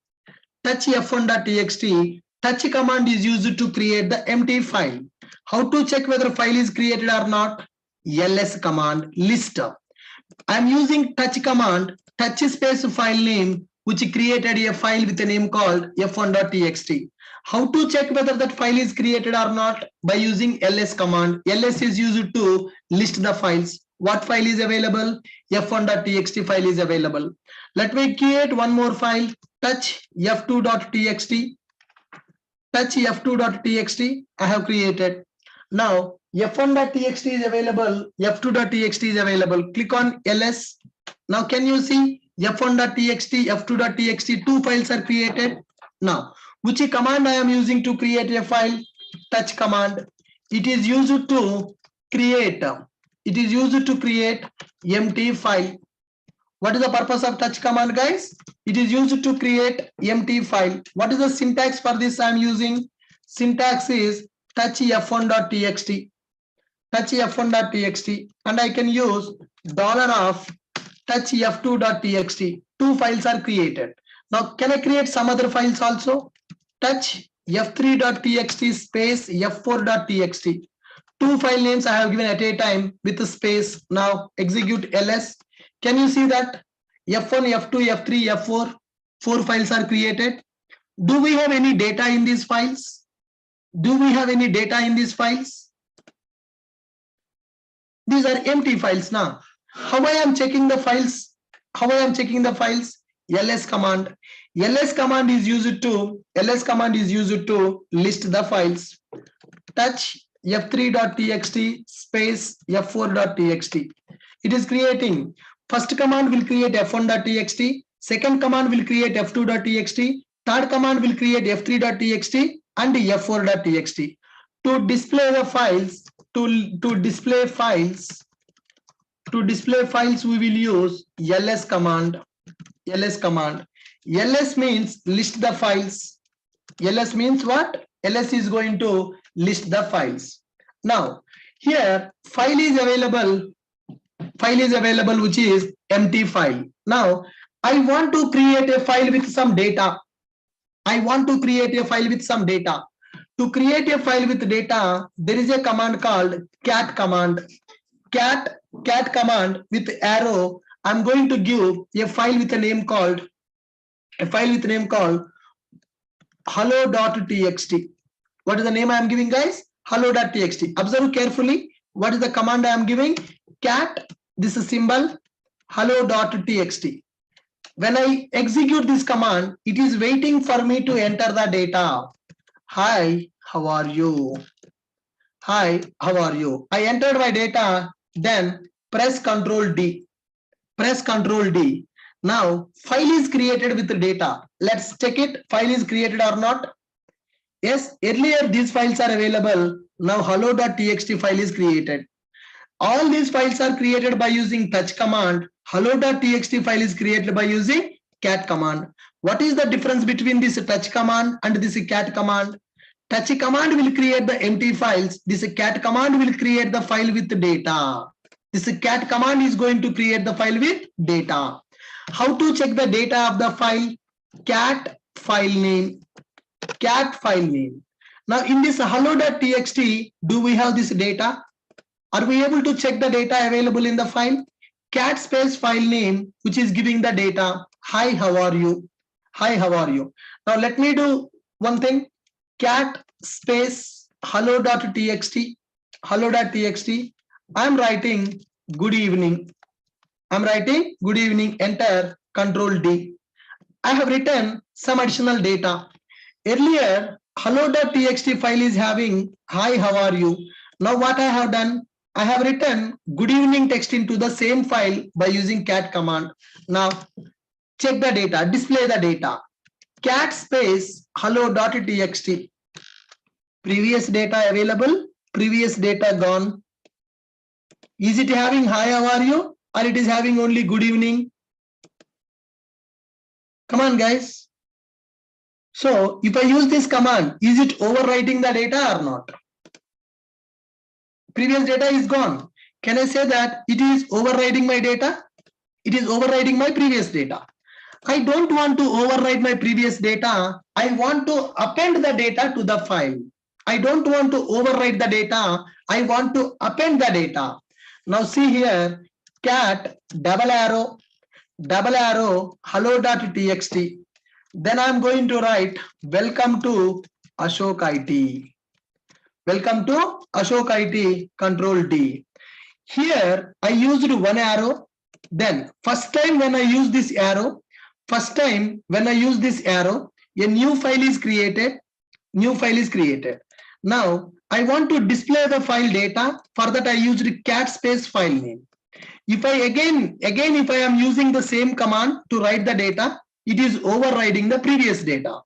Touch f1.txt. Touch command is used to create the empty file. How to check whether file is created or not? ls command list. I am using touch command, touch space file name, which created a file with a name called f1.txt. How to check whether that file is created or not? By using ls command. ls is used to list the files. What file is available? f1.txt file is available. Let me create one more file, touch f2.txt. Touch f2.txt. I have created. Now f1.txt is available, f2.txt is available. Click on ls. Now can you see f1.txt, f2.txt, two files are created. Now which command I am using to create a file? Touch command. It is used to create empty file. What is the purpose of touch command, guys? It is used to create empty file. What is the syntax for this I am using? Syntax is touch f1.txt. Touch f1.txt, and I can use $of touch f2.txt. Two files are created. Now can I create some other files also? Touch f3.txt space f4.txt. Two file names I have given at a time with a space. Now execute ls. Can you see that f1, f2, f3, f4, four files are created? Do we have any data in these files? Do we have any data in these files? These are empty files now. How I am checking the files? ls command. ls command is used to list the files. Touch f3.txt space f4.txt. It is creating. First command will create f1.txt. Second command will create f2.txt. Third command will create f3.txt and f4.txt. To display the files, to display files, we will use ls command. ls means list the files. ls means what? ls is going to list the files. Now here file is available, which is empty file. Now I want to create a file with some data. To create a file with data, there is a command called cat command. Cat command with arrow. I'm going to give a file with a name called hello.txt. What is the name I am giving, guys? Hello.txt. Observe carefully. What is the command I am giving? Cat, this is symbol, hello.txt. When I execute this command, it is waiting for me to enter the data. Hi, how are you? I entered my data, then press Ctrl D. Now file is created with the data. Let's check it. File is created or not? Yes, earlier these files are available. Now hello.txt file is created. All these files are created by using touch command. Hello.txt file is created by using cat command. What is the difference between this touch command and this cat command? Touch command will create the empty files. This cat command will create the file with data. This cat command is going to create the file with data. How to check the data of the file? Cat file name. Now in this hello.txt, do we have this data? Are we able to check the data available in the file? Cat space file name, which is giving the data. Hi, how are you? Now let me do one thing. Cat space hello.txt. I am writing good evening. I'm writing good evening, enter, control D. I have written some additional data. Earlier, hello.txt file is having hi, how are you? Now what I have done, I have written good evening text into the same file by using cat command. Now check the data, display the data. Cat space hello.txt. Previous data available, previous data gone. Is it having hi, how are you? Or it is having only good evening? Come on, guys. So if I use this command, is it overwriting the data or not? Previous data is gone. Can I say that it is overriding my data? It is overriding my previous data. I don't want to overwrite my previous data. I want to append the data to the file. I don't want to overwrite the data. I want to append the data. Now see here, cat double arrow hello.txt. Then I'm going to write welcome to Ashok IT. Welcome to Ashok IT, control D. Here I used one arrow. Then first time when I use this arrow, a new file is created. Now I want to display the file data. For that I used cat space file name. If I again if I am using the same command to write the data, it is overriding the previous data.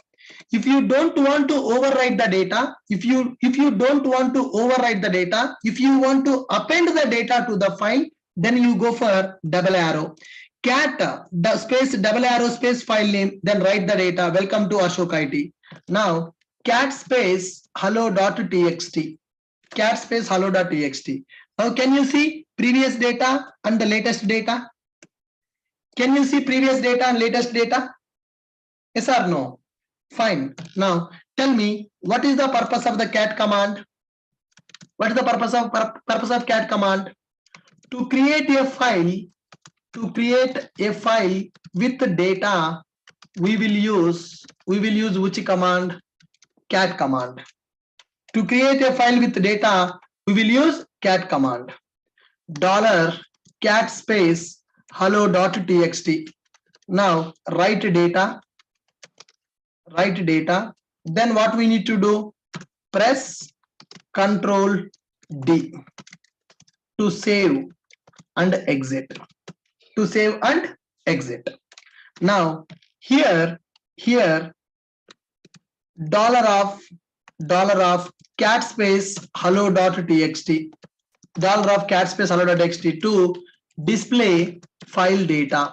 If you don't want to overwrite the data, if you don't want to overwrite the data, if you want to append the data to the file, then you go for double arrow. Cat space double arrow space file name, then write the data. Welcome to Ashok IT. Now cat space hello.txt. Cat space hello.txt. Now can you see previous data and the latest data? Can you see previous data and latest data? Yes or no? Fine. Now tell me, what is the purpose of the cat command? What is the purpose of cat command? To create a file with data, we will use which command? Cat command. To create a file with data, we will use cat command. $cat space hello.txt. Now write data. Then what we need to do? Press Control D to save and exit. Now here $of cat space hello.txt to display file data.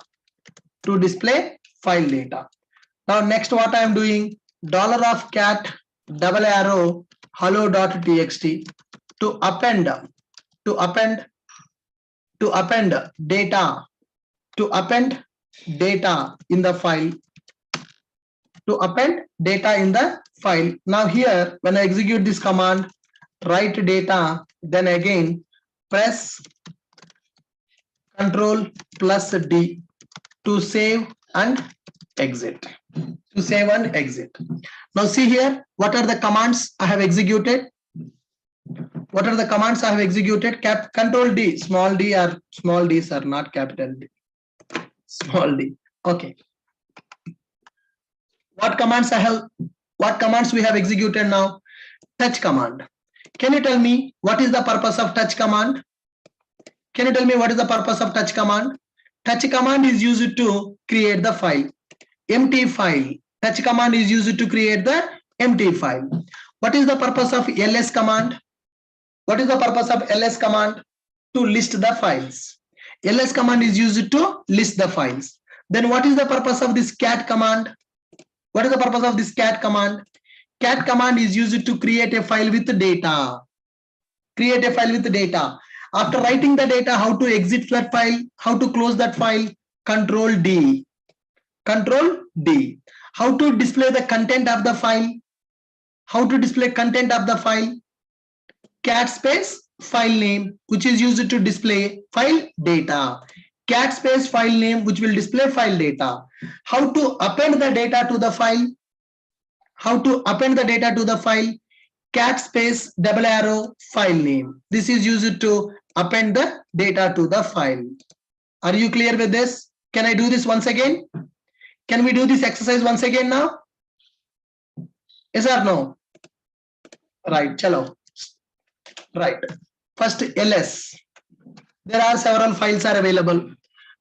Now next what I am doing, $of cat double arrow hello.txt to append data in the file. Now here when I execute this command, write data, then again press Control plus D to save and exit. Now see here, what are the commands I have executed? Control D, small d or small d's are not capital D. Small d. Okay. What commands we have executed now? Touch command. Can you tell me what is the purpose of touch command? Touch command is used to create the file. Empty file. Touch command is used to create the empty file. What is the purpose of ls command? To list the files. ls command is used to list the files. Then what is the purpose of this cat command? Cat command is used to create a file with data. After writing the data, how to exit that file, how to close that file? Control D. How to display the content of the file? Cat space file name, which is used to display file data. Cat space file name, which will display file data. How to append the data to the file? Cat space double arrow file name. This is used to append the data to the file. Are you clear with this? Can I do this once again? Can we do this exercise once again now? Yes or no? Right, chalo. Right. First ls. There are several files are available.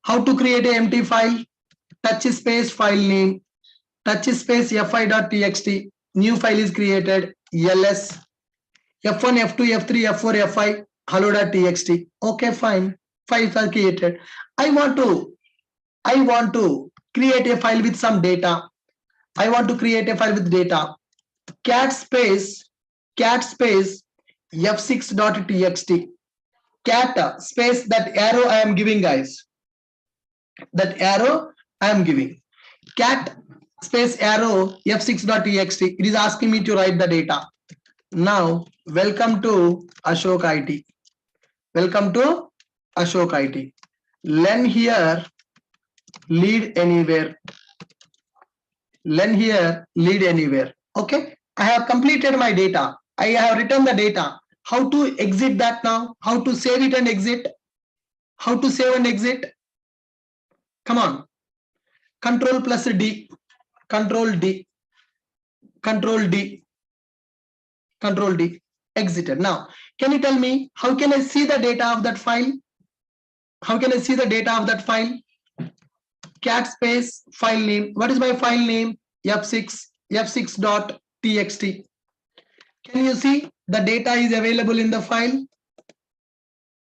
How to create an empty file? Touch space file name. Touch space fi.txt. New file is created. ls. f1, f2, f3, f4, f5. hello.txt. Okay, fine. Files are created. I want to create a file with some data. I want to create a file with data. Cat space f6.txt. Cat space that arrow I am giving, guys. That arrow I am giving. Cat space arrow f6.txt. It is asking me to write the data. Now, welcome to Ashok IT. Welcome to Ashok IT. Learn here, lead anywhere. Learn here, lead anywhere. Okay, I have completed my data. I have written the data. How to exit that now? How to save it and exit? How to save and exit? Come on. Control plus D. Control D. Control D. Control D. Exited. Now, can you tell me how can I see the data of that file? How can I see the data of that file? Cat space file name. What is my file name? f6.txt. Can you see the data is available in the file?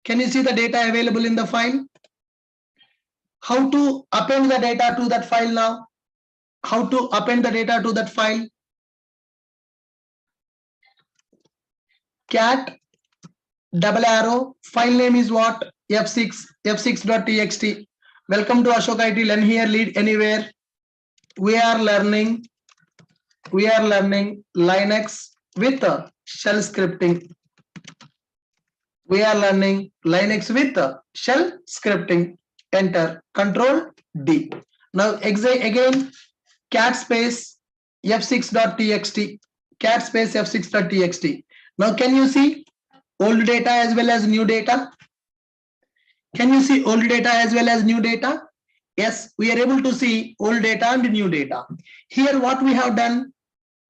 Can you see the data available in the file? How to append the data to that file now? How to append the data to that file? Cat double arrow file name is what? f6.txt. Welcome to Ashok IT. Learn here, lead anywhere. We are learning Linux with shell scripting. We are learning Linux with shell scripting. Enter. Control D. Now again cat space f6.txt. Cat space f6.txt. Now can you see old data as well as new data? Can you see old data as well as new data? Yes, we are able to see old data and new data. Here what we have done,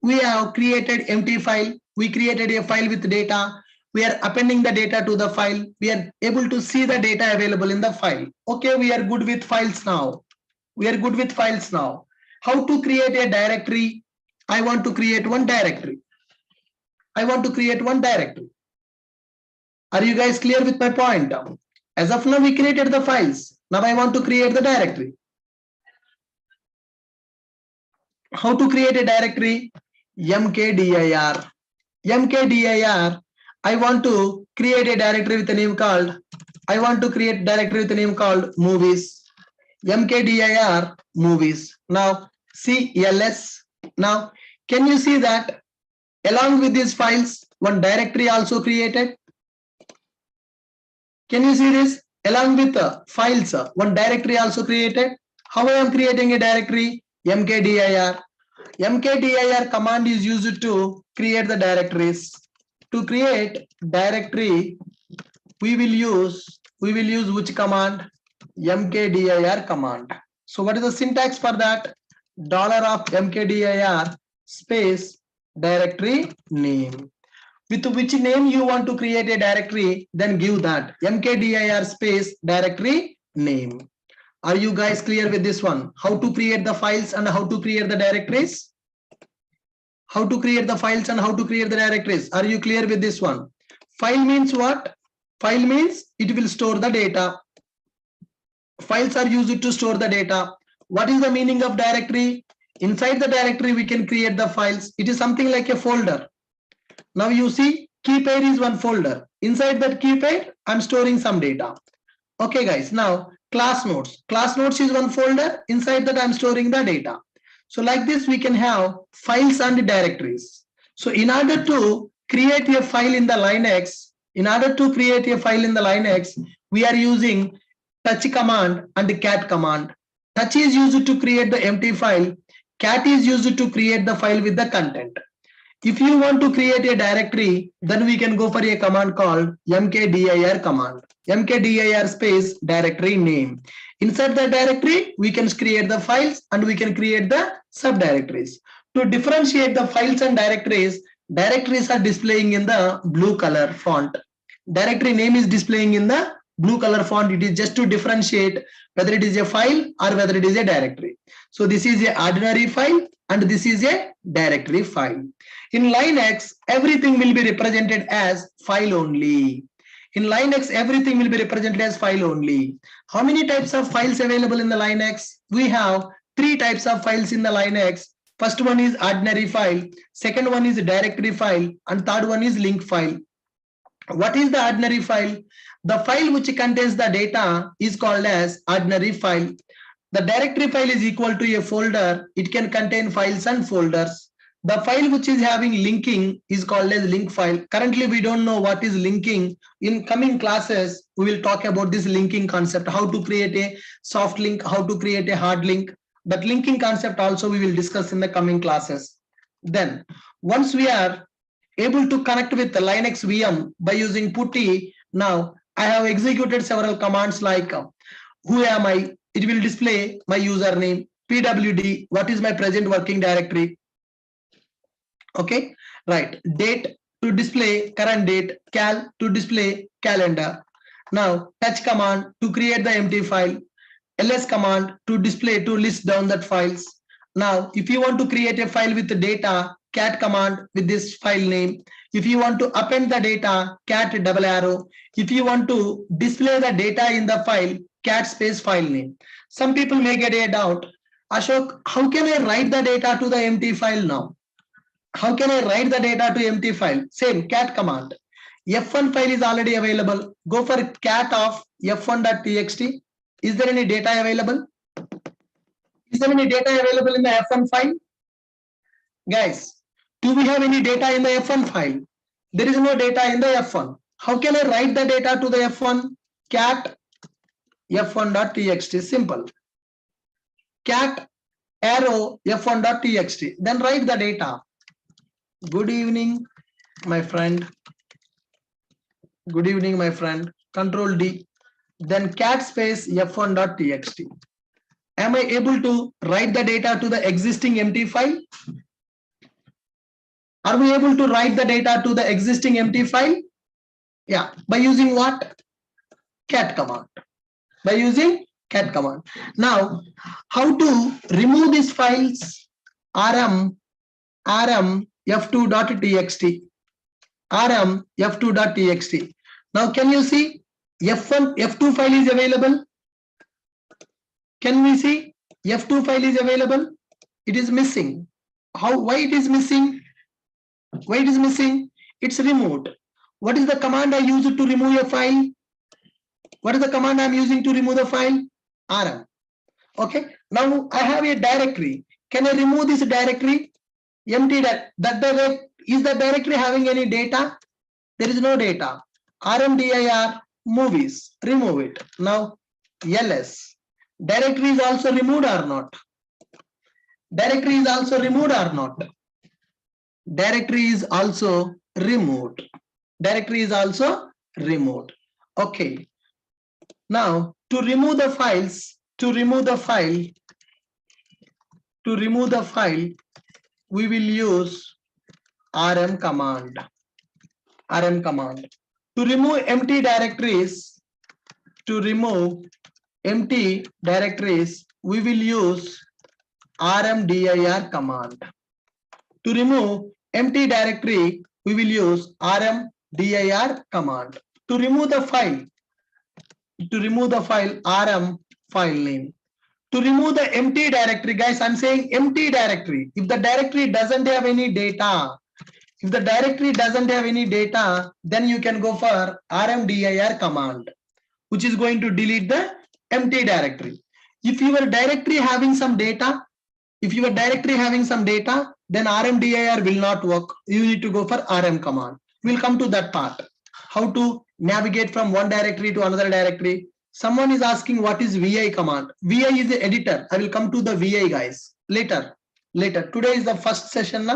we have created empty file. We created a file with data. We are appending the data to the file. We are able to see the data available in the file. Okay, we are good with files now. We are good with files now. How to create a directory? I want to create one directory. I want to create one directory. Are you guys clear with my point? As of now, we created the files. Now I want to create the directory. How to create a directory? mkdir. mkdir. I want to create a directory with a name called, movies. mkdir movies. Now see ls. Now can you see that along with these files, one directory also created? Can you see this? Along with the files, one directory also created. How I am creating a directory? mkdir. mkdir command is used to create the directories. To create directory, we will use which command? mkdir command. So what is the syntax for that? $mkdir space directory name. With which name you want to create a directory, then give that mkdir space directory name. Are you guys clear with this one? How to create the files and how to create the directories? How to create the files and how to create the directories? Are you clear with this one? File means what? File means it will store the data. Files are used to store the data. What is the meaning of directory? Inside the directory, we can create the files. It is something like a folder. Now you see, key pair is one folder. Inside that key pair, I'm storing some data. Okay, guys. Now class notes. Class notes is one folder. Inside that, I'm storing the data. So like this, we can have files and directories. So in order to create a file in the Linux, we are using touch command and cat command. Touch is used to create the empty file. Cat is used to create the file with the content. If you want to create a directory, then we can go for a command called mkdir command. mkdir space directory name. Inside the directory, we can create the files and we can create the subdirectories. To differentiate the files and directories, directories are displaying in the blue color font. Directory name is displaying in the blue color font. It is just to differentiate whether it is a file or whether it is a directory. So this is a ordinary file and this is a directory file. In Linux, everything will be represented as file only. In Linux, everything will be represented as file only. How many types of files available in the Linux? We have 3 types of files in the Linux. First one is ordinary file, second one is directory file, and third one is link file. What is the ordinary file? The file which contains the data is called as ordinary file. The directory file is equal to a folder. It can contain files and folders. The file which is having linking is called as link file. Currently, we don't know what is linking. In coming classes, we will talk about this linking concept, how to create a soft link, how to create a hard link. That linking concept also we will discuss in the coming classes. Then, once we are able to connect with the Linux VM by using PuTTY, now I have executed several commands like who am I? It will display my username, pwd, what is my present working directory. Okay, right. Date to display current date, cal to display calendar. Now, touch command to create the empty file, ls command to display to list down that files. Now, if you want to create a file with the data, cat command with this file name. If you want to append the data, cat double arrow. If you want to display the data in the file, cat space file name. Some people may get a doubt, Ashok, how can I write the data to the empty file now? How can I write the data to empty file? Same cat command. F1 file is already available. Go for cat of f1.txt. Is there any data available? Is there any data available in the F1 file? Guys, do we have any data in the F1 file? There is no data in the F1. How can I write the data to the F1? Cat f1.txt. Simple. Cat arrow f1.txt. Then write the data. Good evening, my friend. Good evening, my friend. Control D. Then cat space f1.txt. Am I able to write the data to the existing empty file? Are we able to write the data to the existing empty file? Yeah. By using what? Cat command. By using cat command. Now, how to remove these files? rm f2.txt. rm f2.txt. Now, can you see F2 file is available? Can we see F2 file is available? It is missing. Why it is missing? Why it is missing? It's removed. What is the command I use to remove a file? What is the command I'm using to remove the file? rm. Okay. Now I have a directory. Can I remove this directory? Empty is the directory having any data? There is no data. rmdir movies. Remove it. Now ls. Directory is also removed or not? Directory is also removed or not? Directory is also removed. Directory is also removed. Okay. Now to remove the files, we will use rm command. rm command. To remove empty directories, we will use rmdir command. To remove empty directory, we will use rmdir command. To remove the file, rm file name. To remove the empty directory, guys, I'm saying empty directory. If the directory doesn't have any data, then you can go for rmdir command, which is going to delete the empty directory. If your directory having some data, then rmdir will not work. You need to go for rm command. We'll come to that part. How to navigate from one directory to another directory. Someone is asking what is vi command. Vi is the editor. I will come to the vi, guys, later. Today is the first session.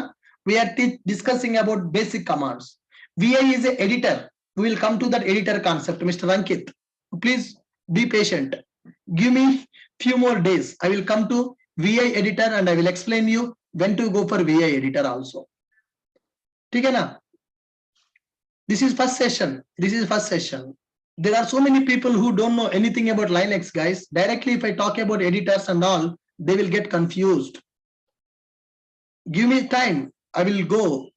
We are discussing about basic commands. Vi is the editor. We will come to that editor concept, Mr. Ankit. Please be patient. Give me few more days. I will come to VI editor and I will explain you when to go for VI editor also. Okay, na? This is first session. This is first session. There are so many people who don't know anything about Linux, guys. Directly, if I talk about editors and all, they will get confused. Give me time. I will go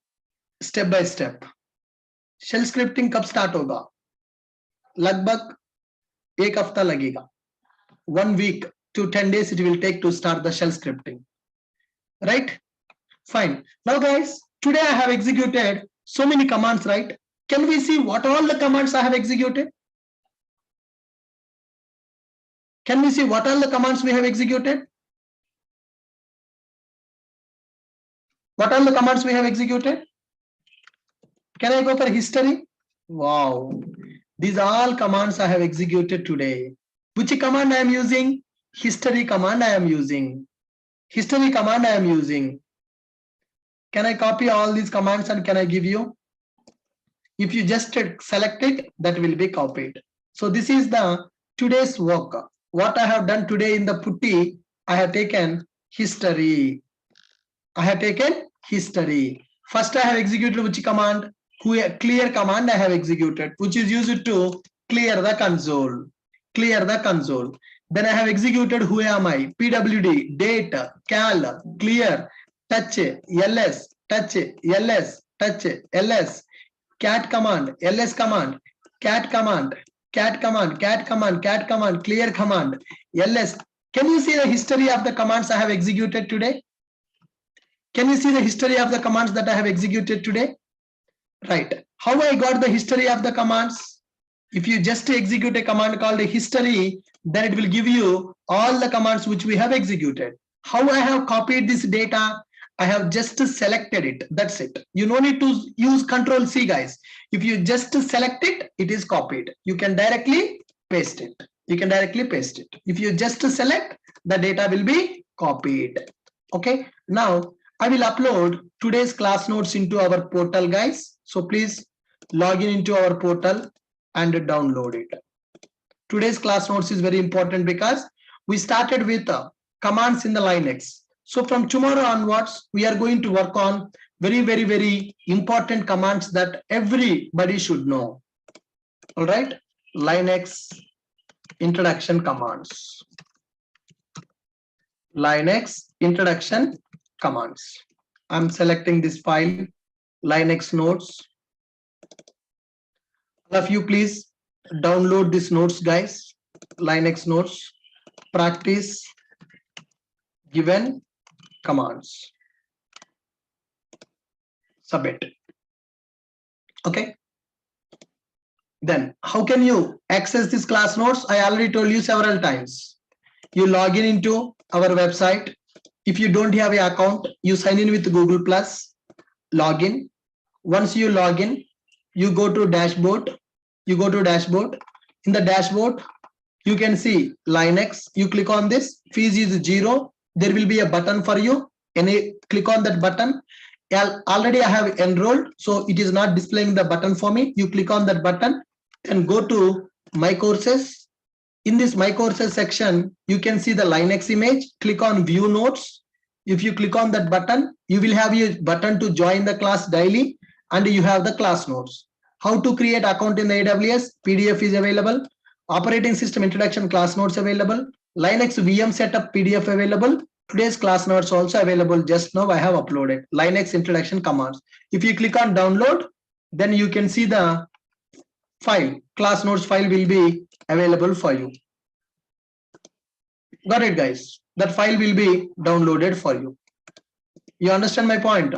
step by step. Shell scripting कब start होगा? लगभग एक हफ्ता लगेगा. 1 week to 10 days it will take to start the shell scripting. Right? Fine. Now, guys, today I have executed so many commands, right? Can we see what all the commands I have executed? Can we see what all the commands we have executed? What all the commands we have executed? Can I go for history? Wow. These are all commands I have executed today. Which command I am using? History command I am using. History command I am using. Can I copy all these commands and can I give you? If you just select it, that will be copied. So this is the today's work. What I have done today in the putty, I have taken history. I have taken history. First I have executed which command? Clear command I have executed, which is used to clear the console. Clear the console. Then I have executed who am I? PWD, date, cal, clear, touch, ls, touch, ls, touch, ls, cat command, ls command, cat command, cat command, cat command, cat command, clear command, ls. Can you see the history of the commands I have executed today? Can you see the history of the commands that I have executed today? Right. How I got the history of the commands? If you just execute a command called a history, then it will give you all the commands which we have executed. How I have copied this data? I have just selected it. That's it. You no need to use Control C, guys. If you just select it, it is copied. You can directly paste it. You can directly paste it. If you just select, the data will be copied. Okay. Now I will upload today's class notes into our portal, guys. So please log in into our portal and download it. Today's class notes is very important because we started with commands in the Linux. So from tomorrow onwards, we are going to work on very important commands that everybody should know. All right, Linux introduction commands. Linux introduction commands. I'm selecting this file, Linux notes. All of you, please download these notes, guys. Linux notes, practice given commands. Submit. Okay. Then how can you access this class notes? I already told you several times. You log in into our website. If you don't have an account, you sign in with Google Plus, log in. Once you log in, you go to dashboard. You go to dashboard. In the dashboard, you can see Linux. You click on this. Fees is 0. There will be a button for you. And you click on that button. Already I have enrolled, so it is not displaying the button for me. You click on that button and go to My Courses. In this My Courses section, you can see the Linux image. Click on View Notes. If you click on that button, you will have a button to join the class daily, and you have the class notes. How to create account in the AWS? PDF is available. Operating system introduction class notes available. Linux VM setup PDF available. Today's class notes also available. Just now I have uploaded Linux introduction commands. If you click on download, then you can see the file. Class notes file will be available for you. Got it, guys? That file will be downloaded for you. You understand my point?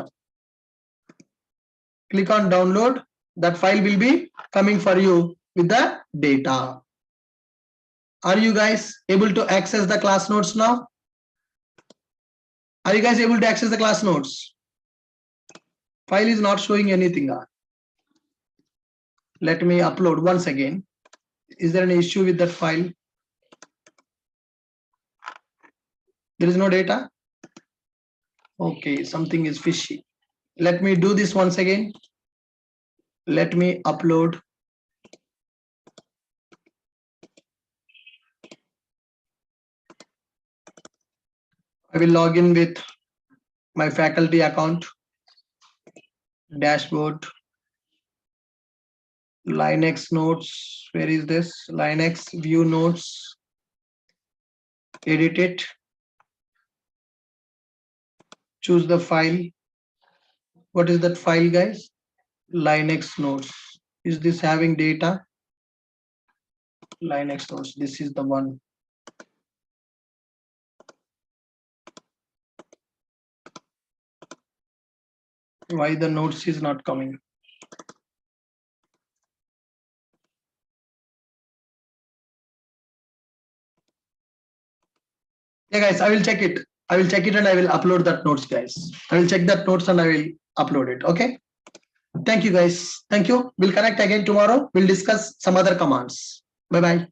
Click on download. That file will be coming for you with the data. Are you guys able to access the class notes now? Are you guys able to access the class notes? File is not showing anything. Let me upload once again. Is there an issue with that file? There is no data? Okay, something is fishy. Let me do this once again. Let me upload. I will log in with my faculty account, dashboard, Linux notes. Where is this? Linux view notes. Edit it. Choose the file. What is that file, guys? Linux notes. Is this having data? Linux notes. This is the one. Why the notes is not coming? Yeah, guys, I will check it. I will check it and I will upload that notes, guys. I will check that notes and I will upload it. Okay. Thank you, guys. Thank you. We'll connect again tomorrow. We'll discuss some other commands. Bye-bye.